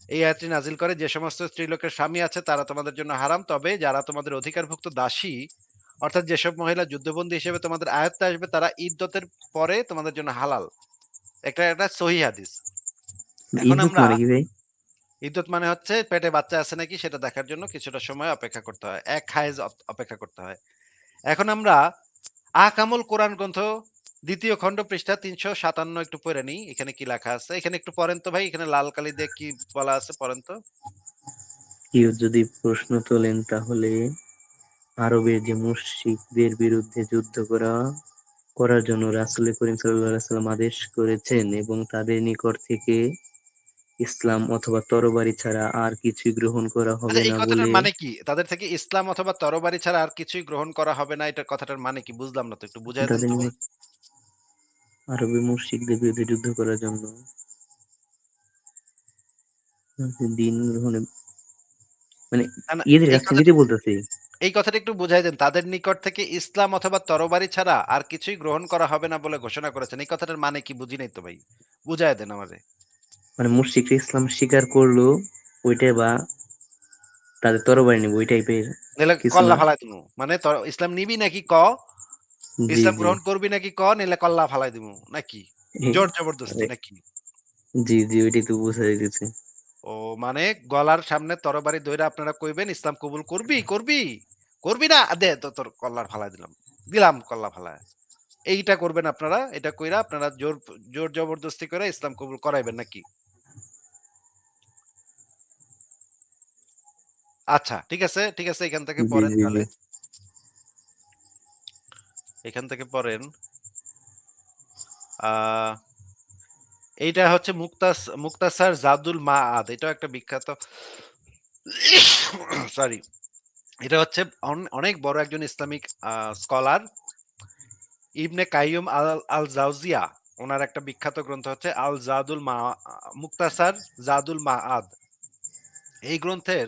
এই আয়াতটি নাজিল করে, যে সমস্ত স্ত্রীলোকের স্বামী আছে তারা তোমাদের জন্য হারাম, তবে যারা তোমাদের অধিকারভুক্ত দাসী, অর্থাৎ যেসব মহিলা যুদ্ধবন্দী হিসেবে তোমাদের আয়ত্তে আসবে তারা ইদ্যতের পরে তোমাদের জন্য হালাল। একটা সহিহ হাদিস। এখন ইদ্যুৎ আমরা মানে কি ভাই? ইদ্যত মানে হচ্ছে পেটে বাচ্চা আছে নাকি সেটা দেখার জন্য কিছুটা সময় অপেক্ষা করতে হয়। এক হায়েজ অপেক্ষা করতে হয়। এখন আমরা আকামুল কোরআন গ্রন্থ ২য় খণ্ড পৃষ্ঠা ৩৫৭ একটু পড়ে নিই। এখানে কি লেখা আছে? এখানে একটু পড়েন তো ভাই। এখানে লাল কালি দিয়ে কি বলা আছে পড়েন তো? কেউ যদি প্রশ্ন তোলেন তাহলে আরবের যে মুশরিকদের বিরুদ্ধে যুদ্ধ করার জন্য রাসূল করিম সাল্লাল্লাহু আলাইহি ওয়াসাল্লাম আদেশ করেছেন এবং তাদের নিকট থেকে ইসলাম অথবা তরবারি ছাড়া আর কিছুই গ্রহণ করা আচ্ছা, হবে এই না কথাটার বলে। মানে কি? তাদের থেকে ইসলাম অথবা তরবারি ছাড়া আর কিছুই গ্রহণ করা হবে না, এটার কথাটার মানে কি? বুঝলাম না তো। একটু বুঝায় দেন তাদের তো ভাই। নিকট আরবের মুশরিকদের বিরুদ্ধে যুদ্ধ করার জন্য দিন গ্রহণে মানে না, না, ইয়েদের এই কাছ থেকে কথাটা যেতে বলতেছে। এই কথাটা একটু বুঝায় দেন। তাদের নিকট থেকে ইসলাম অথবা তরবারি ছাড়া আর কিছুই গ্রহণ করা হবে না বলে ঘোষণা করেছেন। এই কথাটার মানে কি? বুঝি নাই তো ভাই। বুঝায় দেন আমারে। মানে মুশরিকরা ইসলাম স্বীকার করলো ওইটাই, বা তাদের তরবারি নিব ওই টাইপের নাইলে কিছু কল্লা না। ফালায় দিমু। মানে ইসলাম নিবি নাকি ক? জি ইসলাম জি গ্রহণ করবি নাকি ক? নাইলে কল্লা ফালায় দিমু নাকি? এই- জোর জবরদস্তি আরে, নাকি? জি জি ওইটাই তো বোঝা যাইতেছে। ও মানে গলার সামনে তরবারি ধইরা আপনারা কইবেন ইসলাম কবুল করবি? করবি? করবি না? দে তো তোর কল্লার ফালায় দিলাম। দিলাম কল্লা ফালায়। এইটা করবেন আপনারা। এটা কইরা আপনারা জোর জোর জবরদস্তি করে ইসলাম কবুল করাইবেন নাকি? আচ্ছা, ঠিক আছে, ঠিক আছে। এখান থেকে জি পড়েন জি জি তাহলে। এখান থেকে পড়েন। আ এইটা হচ্ছে মুক্তাসার জাদুল মাআদ। এটাও একটা বিখ্যাত সরি। এটা হচ্ছে অনেক বড় একজন ইসলামিক স্কলার ইবনে কাইয়ুম আল জাওজিয়া। উনার একটা বিখ্যাত গ্রন্থ হচ্ছে মুক্তাসার জাদুল মাআদ। এই গ্রন্থের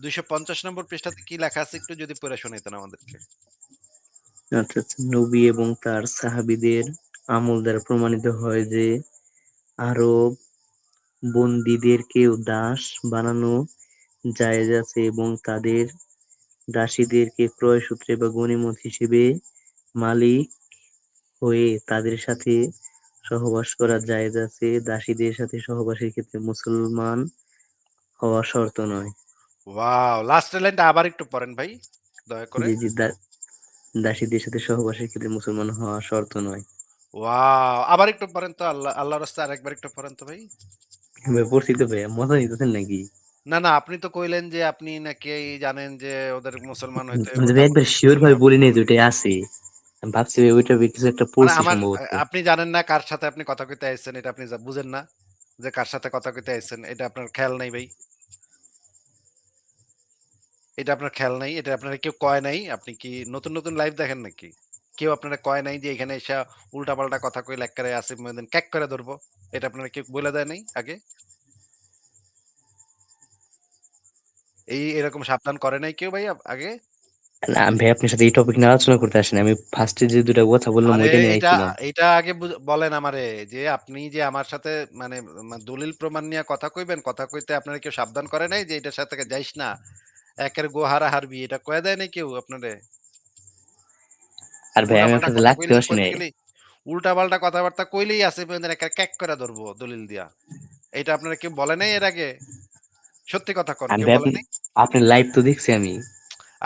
২৫০ নম্বর পৃষ্ঠাতে কি লেখা আছে একটু যদি পড়ে শোনাইতেন আমাদেরকে। আচ্ছা আচ্ছা। নবী এবং তার সাহাবীদের আমল দ্বারা প্রমাণিত হয় যে আরব বন্দীদেরকেও দাস বানানো জায়েজ আছে এবং তাদের দাসীদেরকে ক্রয়সূত্রে বা গনিমত হিসেবে মালিক হয়ে তাদের সাথে সহবাস করা জায়েজ আছে। দাসীদের সাথে সহবাসের ক্ষেত্রে মুসলমান হওয়া শর্ত নয়। ওয়াও! লাস্টের লাইনটা আবার একটু পড়েন ভাই, দয়া করে। জি জি দাসীদের সাথে সহবাসের ক্ষেত্রে মুসলমান হওয়া শর্ত নয়। ওয়াও! আবার একটু পড়েন তো আল্লাহর রাস্তায় আরেকবার একটু পড়েন তো ভাই। ভাই পড়ছি তো ভাই, মজা নিতেছেন নাকি? না, না, আপনি তো কইলেন যে আপনি নাকি জানেন যে ওদের মুসলমান হইতে হইব ভাই তারপর একবার শিওর ভাবে মুসলমান। বলি নাই যে ওইটাই আছে। আমি ভাবছি ভাই ওইটা কিছু একটা মানে পড়ছি আমার সম্ভবত। আপনি জানেন না কার সাথে আপনি কথা কইতে আইছেন, এটা আপনি বুঝেন না? যে কার সাথে কথা কইতে আইছেন এটা আপনার খেয়াল নাই ভাই। এটা আপনার খেয়াল নাই। এটা আপনারে কেউ কয় নাই। আপনি কি নতুন, নতুন লাইভ দেখেন নাকি? কেউ আপনারে কয় নাই যে এখানে আইসা উল্টাপাল্টা কথা কইলে এক্কারে আসিফ মহিউদ্দিন ক্যাক করে ধরবো। এটা আপনারে কেউ বইলা দেয় নাই আগে? এরকম সাবধান করে নাই কেউ ভাই আগে? না ভাই আপনার সাথে এই টপিক নিয়ে আলোচনা করতে আসেনি। আমি ফার্স্টে যে দুটা কথা বললাম আরে ওইটা নিয়ে এইটা আইছিলাম। এইটা আগে বলেন আমারে যে আপনি যে আমার সাথে মানে দলিল প্রমাণ নিয়ে কথা কইবেন, কথা কইতে আপনারে কেউ সাবধান করে নাই যে এটার সাথে যাইস না। একের গোহারা হারবি। এটা কয়ে দেয় নাই কেউ আপনারে? আর ভাই আমি উল্টাপাল্টা আপনাদের কথা লাগতে কইলেই আসি কইতে নাই। গেলেই উল্টাপাল্টা কথাবার্তা কইলেই আসিফ মহিউদ্দিন একেবারে ক্যাক করে ধরবো দলিল দিয়া। এটা আপনারা কেউ বলে নাই এর আগে? সত্যি কথা কন, আমি কেউ ভাই বলে নাই? আপনার লাইভ তো দেখছি আমি।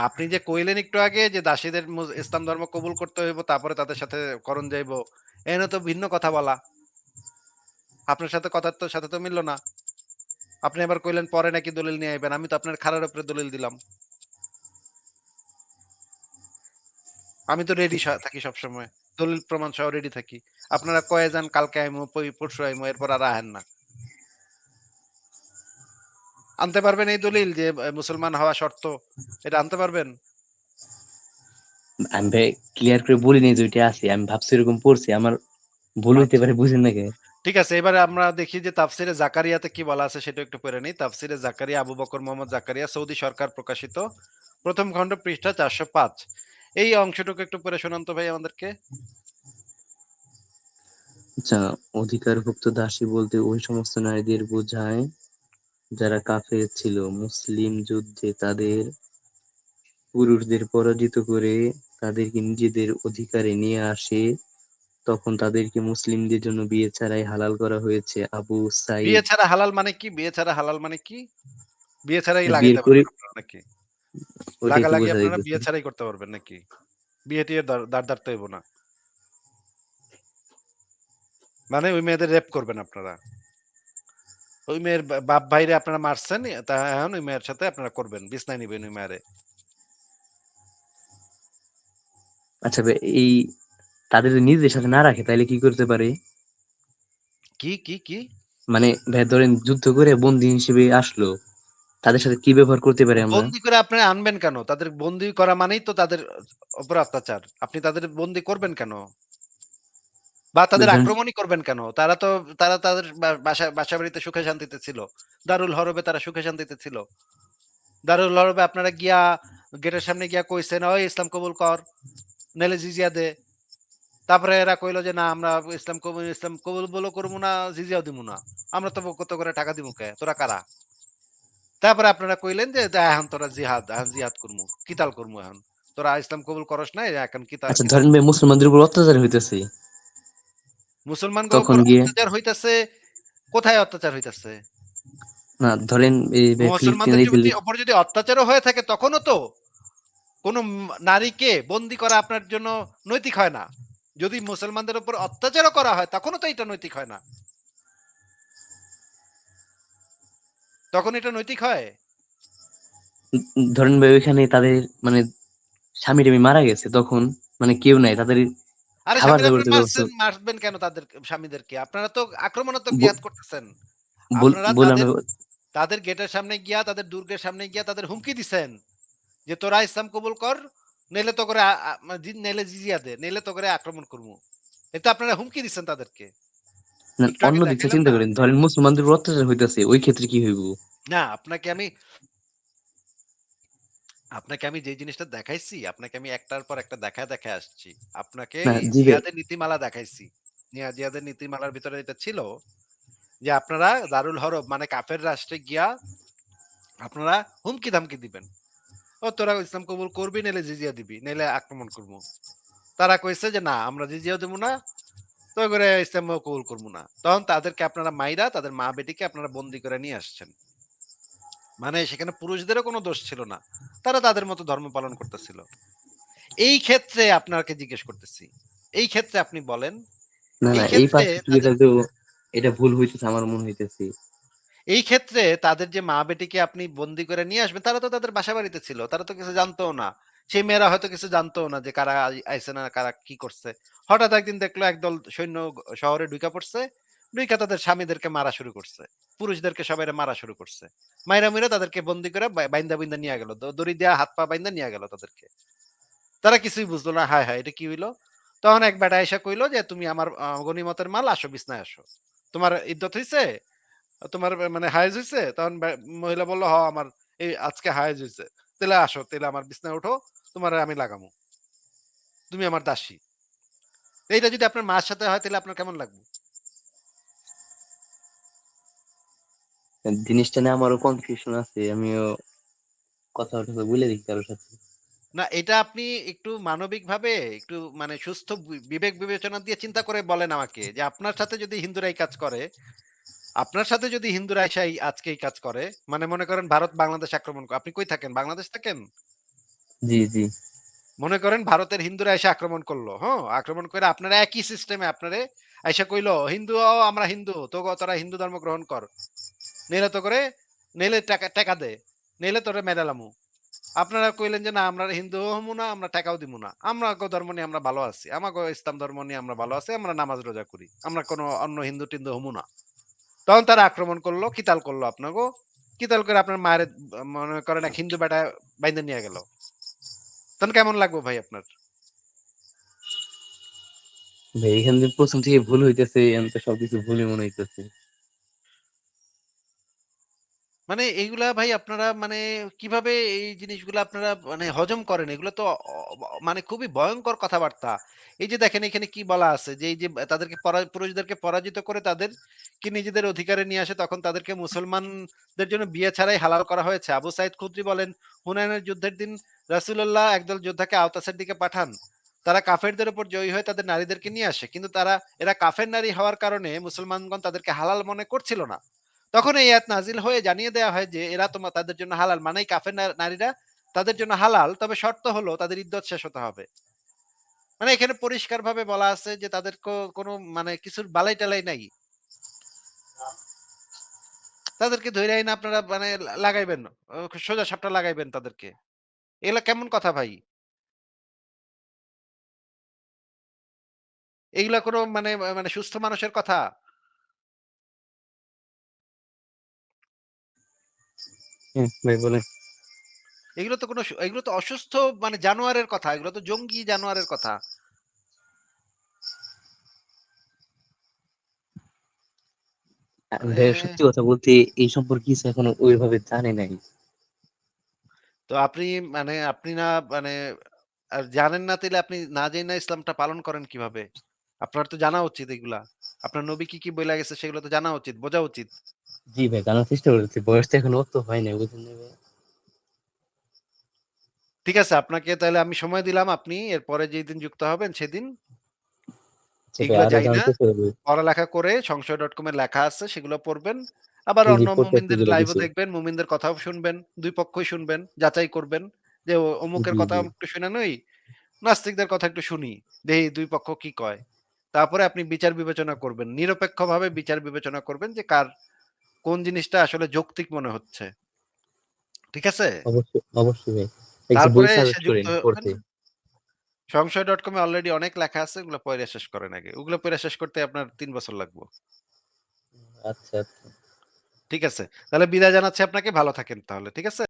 আপনি যে কইলেন একটু আগে যে দাসীদের ইসলাম ধর্ম কবুল করতে হইব তারপরে তাদের সাথে করণ যাইব। এনে তো ভিন্ন কথা বলা। আপনার সাথে কথার তো সাথে তো মিলল না। আপনি আবার কইলেন পরে নাকি দলিল নিয়ে আইবেন। আমি তো আপনার খাড়ার উপরে দলিল দিলাম। আমি তো রেডি থাকি সবসময়। দলিল প্রমাণ সহ রেডি থাকি। আপনারা কয়ে যান কালকে আইমু, পরশু আইমু, এরপর আর আহেন না। আনতে পারবেন এই দলিল যে মুসলমান হওয়া শর্ত? এটা আনতে পারবেন? আমি ভাই ক্লিয়ার করে বলিনি যে ওইটা আছে, আমি ভাবছি এরকম পড়ছি, আমার ভুল হইতে আচ্ছা। পারে, বুঝেন নাকি? ঠিক আছে, এবারে আমরা দেখি যে তাফসিরে জাকারিয়াতে কি বলা আছে সেটা একটু পড়ে নেই। তাফসিরে জাকারিয়া আবু বকর মোহাম্মদ জাকারিয়া সৌদি সরকার প্রকাশিত প্রথম খণ্ড পৃষ্ঠা ৪০৫। এই অংশটুকু একটু পড়ে শোনান তো ভাই আমাদেরকে। আচ্ছা, অধিকারভুক্ত দাসী বলতে ওই সমস্ত নারীদের বোঝায় যারা কাফের ছিল। মুসলিম যুদ্ধে তাদের পুরুষদের পরাজিত করে তাদেরকে নিজেদের অধিকারে নিয়ে আসে, তখন তাদেরকে মুসলিমদের জন্য বিয়ে ছাড়াই হালাল করা হয়েছে। আবু বিয়ে সাইদ ছাড়া হালাল মানে কি? বিয়ে ছাড়া হালাল মানে কি? বিয়ে ছাড়াই বিয়ের লাগাইতে করে, পারবেন আপনারা নাকি? ওটাই তো লাগালাগি বোঝা আপনারা যাইতেছে। বিয়ে ছাড়াই করতে পারবেন নাকি? বিয়ে-টিয়ে দাঁড় দাঁড় তো হইব না। মানে ওই মেয়েদের রেপ করবেন আপনারা। ওই মেয়ের বাপ ভাইরে আপনারা মারছেন, তা এখন ওই মেয়ের সাথে আপনারা করবেন। বিছনায় নিবেন ওই মেয়েরে। আচ্ছা ভাই, এই তাদের যদি নিজেদের সাথে না রাখে তাহলে কি করতে পারে? কি? মানে ভাই ধরেন যুদ্ধ করে বন্দী হিসেবে আসলো, তাদের সাথে কি ব্যবহার করতে পারি আমরা? বন্দি করে আপনারা আনবেন কেন? তাদের বন্দি করা মানেই তো তাদের উপর অত্যাচার। আপনি তাদের বন্দি করবেন কেন? বা তাদের ধরেন আক্রমণই করবেন কেন? তারা তাদের বাসা-বাড়িতে সুখে শান্তিতে ছিল। দারুল হরবে তারা সুখে শান্তিতে ছিল। দারুল হরবে আপনারা গিয়া গেটের সামনে গিয়া কইছেন, "ওই ইসলাম কবুল কর, নাইলে জিজিয়া দে।" তারপরে এরা কইল যে, "না আমরা ইসলাম কবুল বলও করবো না, জিজিয়াও দিমু না। আমরা তো কত করে টাকা দিমু কে? তোরা কারা?" তারপরে আপনারা কইলেন যে, এখন তোরা এখন জিহাদ করমু, কিতাল করমু এখন। তোরা ইসলাম কবুল করস নাই, এখন আচ্ছা কিতাল ধরেন ভাই করমু। মুসলমানদের উপর অত্যাচার হইতেছে, মুসলমানদের তখন উপর গিয়ে, অত্যাচার হইতাছে, কোথায় অত্যাচার হইতাছে? না ধরেন এই ভাই ফিলিস্তিনের মুসলমানদের এই যে উপর যদি অত্যাচারও হয়ে থাকে তখনও তো কোন নারীকে বন্দি করা আপনার জন্য নৈতিক হয় না। যদি মুসলমানদের উপর অত্যাচারও করা হয় তখনও তো এটা নৈতিক হয় না। তখন এটা নৈতিক হয়? ধরেন ভাই ওইখানে তাদের মানে স্বামী টামী মারা গেছে, তখন মানে কেউ নাই তাদের, আরে খাবার স্বামীরা দাবার আপনারা তো ব্যবস্থা, মারবেন কেন তাদের স্বামীদেরকে? আপনারা তো আক্রমণাত্মক জিহাদ করতেছেন। আপনারা বললাম না। তাদের গেটের সামনে গিয়া, তাদের দুর্গের সামনে গিয়া তাদের হুমকি দিছেন যে, "তোরা ইসলাম কবুল কর, নইলে তো করে নইলে জিজিয়া দে, নইলে তো করে আক্রমণ করমু।" এটা আপনারা হুমকি দিচ্ছেন তাদেরকে। না, একটু আগে অন্য দিক থেকে দেখাইলেন চিন্তা না? করেন, ধরেন মুসলমানদের উপর অত্যাচার হইতেছে, ওই ক্ষেত্রে কি হইব? না, আপনাকে আমি যে জিনিসটা দেখাইছি, আপনাকে আমি একটার পর একটা দেখায় আসছি। আপনাকে না এই জি ভাই, জিহাদের নীতিমালা দেখাইছি। জিহাদের নীতিমালার ভিতরে এটা ছিল যে, আপনারা দারুল হরব মানে কাফের রাষ্ট্রে গিয়া আপনারা হুমকি-ধামকি দিবেন। "ও তোরা ইসলাম কবুল করবি, নাইলে জিজিয়া দিবি, নাইলে আক্রমণ করবো।" তারা কইছে যে, "না, আমরা জিজিয়াও দিমু না, তো করে ইসলামও কবুল করবো না।" তখন তাদেরকে আপনারা মাইরা তাদের মা-বেটিকে আপনারা বন্দী করে নিয়ে আসছেন। মানে সেখানে পুরুষদেরও কোনো দোষ ছিল না। তারা তাদের মতো ধর্ম পালন করতেছিল। এই ক্ষেত্রে আপনাকে জিজ্ঞেস করতেছি। এই ক্ষেত্রে আপনি বলেন, না এই না, এই ক্ষেত্রে তাদের পার্সপেক্টিভটা তো এটা ভুল হইতেছে, আমার মনে হইতেছে। এই ক্ষেত্রে তাদের যে মা-বেটিকে আপনি বন্দী করে নিয়ে আসবেন, তারা তো তাদের বাসা-বাড়িতে ছিল। তারা তো কিছু জানতও না। সেই মেয়েরা হয়তো কিছু জানতও না যে কারা আইছে না, কারা কি করছে। হঠাৎ একদিন দেখলো একদল সৈন্য শহরে ঢুইকা পড়ছে। ঢুইকা তাদের স্বামীদেরকে মারা শুরু করছে। পুরুষদেরকে সবাইরে মারা শুরু করছে। মাইরা তাদেরকে বন্দী করে বাইন্দা নিয়া গেল। দড়ি দিয়া হাত-পা বাইন্দা নিয়া গেল তাদেরকে। তারা কিছুই বুঝলো না। হায়! এটা কি হইলো? তখন এক বেটা আইসা কইলো যে, "তুমি আমার গনিমতের মাল, আসো বিছনায় আসো। তোমার ইদ্যত হইছে? তোমার মানে হায়েজ হইছে?" তখন মহিলা বলল, "হ আমার এই আজকে হায়েজ হইছে।" "তাইলে আসো, তাইলে আমার বিছনায় উঠো, তোমারে আমি লাগামু। তুমি আমার দাসী।" এইটা যদি আপনার মার সাথে হয় তাইলে আপনার কেমন লাগবে? জিনিসটা নিয়ে আমারও কনফিউশন আছে, আমিও কথা টথা বলে দেখি কারোর সাথে। না, এটা আপনি একটু মানবিকভাবে একটু মানে সুস্থ বিবেক বিবেচনা দিয়ে চিন্তা করে বলেন আমাকে যে, আপনার সাথে যদি হিন্দুরা এই কাজ করে, আপনার সাথে যদি হিন্দুরা এসে আজকে এই কাজ করে, মানে মনে করেন ভারত বাংলাদেশ আক্রমণ আপনি কই থাকেন? বাংলাদেশ থাকেন? জি জি। মনে করেন ভারতের হিন্দুরা এসে আক্রমণ করলো, হ্যাঁ? আক্রমণ করে আপনারা একই সিস্টেমে আপনারে আইসা কইলো, "হিন্দু আমরা হিন্দু, তোরা হিন্দু ধর্ম গ্রহণ কর। নইলে তো করে নইলে টাকা দে। নইলে তোরে মেরে এলামু।" আপনারা কইলেন যে, "না আমরা হিন্দুও হমু না, আমরা টাকাও দিমু না। আমাগো ধর্ম নিয়ে আমরা ভালো আছি। আমাগো ইসলাম ধর্ম নিয়ে আমরা ভালো আছি। আমরা নামাজ রোজা করি। আমরা কোনো অন্য হিন্দু-টিন্দু হমু না।" তখন তারা আক্রমণ করলো, কিতাল করলো আপনাগো। কিতাল করে আপনার মায়ের মনে করেন এক হিন্দু বেটায় বাইন্ধা নিয়া গেল। তখন কেমন লাগবে ভাই আপনার? ভাই এখান থেকে ১ম থেকে ভুল হইতেছে, এখন তো সবকিছু ভুলই মনে হইতেছে। মানে এইগুলা ভাই আপনারা মানে কিভাবে এই জিনিসগুলা আপনারা মানে হজম করেন? এগুলো তো মানে খুবই ভয়ংকর কথাবার্তা। এই যে দেখেন এখানে কি বলা আছে যে এই যে তাদেরকে পুরুষদেরকে পরাজিত করে তাদেরকে নিজেদের অধিকারে নিয়ে আসে তখন তাদেরকে মুসলমানদের জন্য বিয়ে ছাড়াই হালাল করা হয়েছে। আবু সাঈদ খুদরি বলেন, হুনাইনের যুদ্ধের দিন রাসূলুল্লাহ একদল যোদ্ধাকে আওতাসের দিকে পাঠান। তারা কাফেরদের উপর জয়ী হয়ে তাদের নারীদেরকে নিয়ে আসে। কিন্তু এরা কাফের নারী হওয়ার কারণে মুসলমানগণ তাদেরকে হালাল মনে করছিল না। তখন এই আয়াত নাজিল হয়ে জানিয়ে দেওয়া হয় যে এরা তাদের জন্য হালাল মানেই কাফের নারীরা তাদের জন্য হালাল, তবে শর্ত হলো তাদের ইদ্যত শেষ হতে হবে। মানে এখানে পরিষ্কার ভাবে বলা আছে যে তাদের কোনো মানে কিছুর বালাই টালাই নাই, তাদেরকে ধরে আইন আপনারা মানে লাগাইবেন, সোজা সাপটা লাগাইবেন তাদেরকে। এগুলা কেমন কথা ভাই? এগুলা কোনো মানে মানে সুস্থ মানুষের কথা? ভাই বলেন। এগুলো তো অসুস্থ মানে জানোয়ারের কথা, এগুলো তো জঙ্গি জানোয়ারের কথা। ভাই মানে সত্যি কথা বলতে এই সম্পর্কে কিছু এখনো ওইভাবে জানি নাই। তো আপনি মানে আপনি না মানে জানেন না তাইলে আপনি না জেনে ইসলামটা পালন করেন কিভাবে? আপনার তো জানা উচিত এগুলা। আপনার নবী কি বইলা গেছে সেগুলো তো জানা উচিত, বোঝা উচিত। জি ভাই, জানার চেষ্টা করতেছি। বয়স তো এখন অত হয় নাই, বুঝলেন না ভাই? ঠিক আছে, আপনাকে তাহলে আমি সময় দিলাম। আপনি এরপরে যেদিন যুক্ত হবেন সেদিন আচ্ছা ভাই, এগুলা আরো যাই না জানার চেষ্টা করবো। পড়ালেখা করে সংশয়.com এ লেখা আছে সেগুলো পড়বেন। আবার জি জি, অন্য পড়তেছি মুমিনদের এগুলো লাইভও বেশি। দেখবেন, মুমিনদের কথাও শুনবেন। ২ পক্ষই শুনবেন, যাচাই করবেন যে অমুকের জি কথা জি। একটু শুনে নই, নাস্তিকদের কথা একটু শুনি। দেহি ২ পক্ষ কি কয়। তারপরে আপনি বিচার বিবেচনা করবেন। নিরপেক্ষভাবে বিচার বিবেচনা করবেন যে কোন জিনিসটা আসলে যৌক্তিক মনে হচ্ছে। ঠিক আছে? অবশ্যই অবশ্যই ভাই, একটা বই তারপরে এসে সাজেস্ট যুক্ত করেন হবেন। পড়তে। সংশয়.com এ অলরেডি অনেক লেখা আছে। ওগুলো পইড়া শেষ করেন আগে। ওগুলো পইড়া শেষ করতে আপনার ৩ বছর লাগবে। আচ্ছা আচ্ছা। ঠিক আছে? তাহলে বিদায় জানাচ্ছি আপনাকে। ভালো থাকেন তাহলে। ঠিক আছে?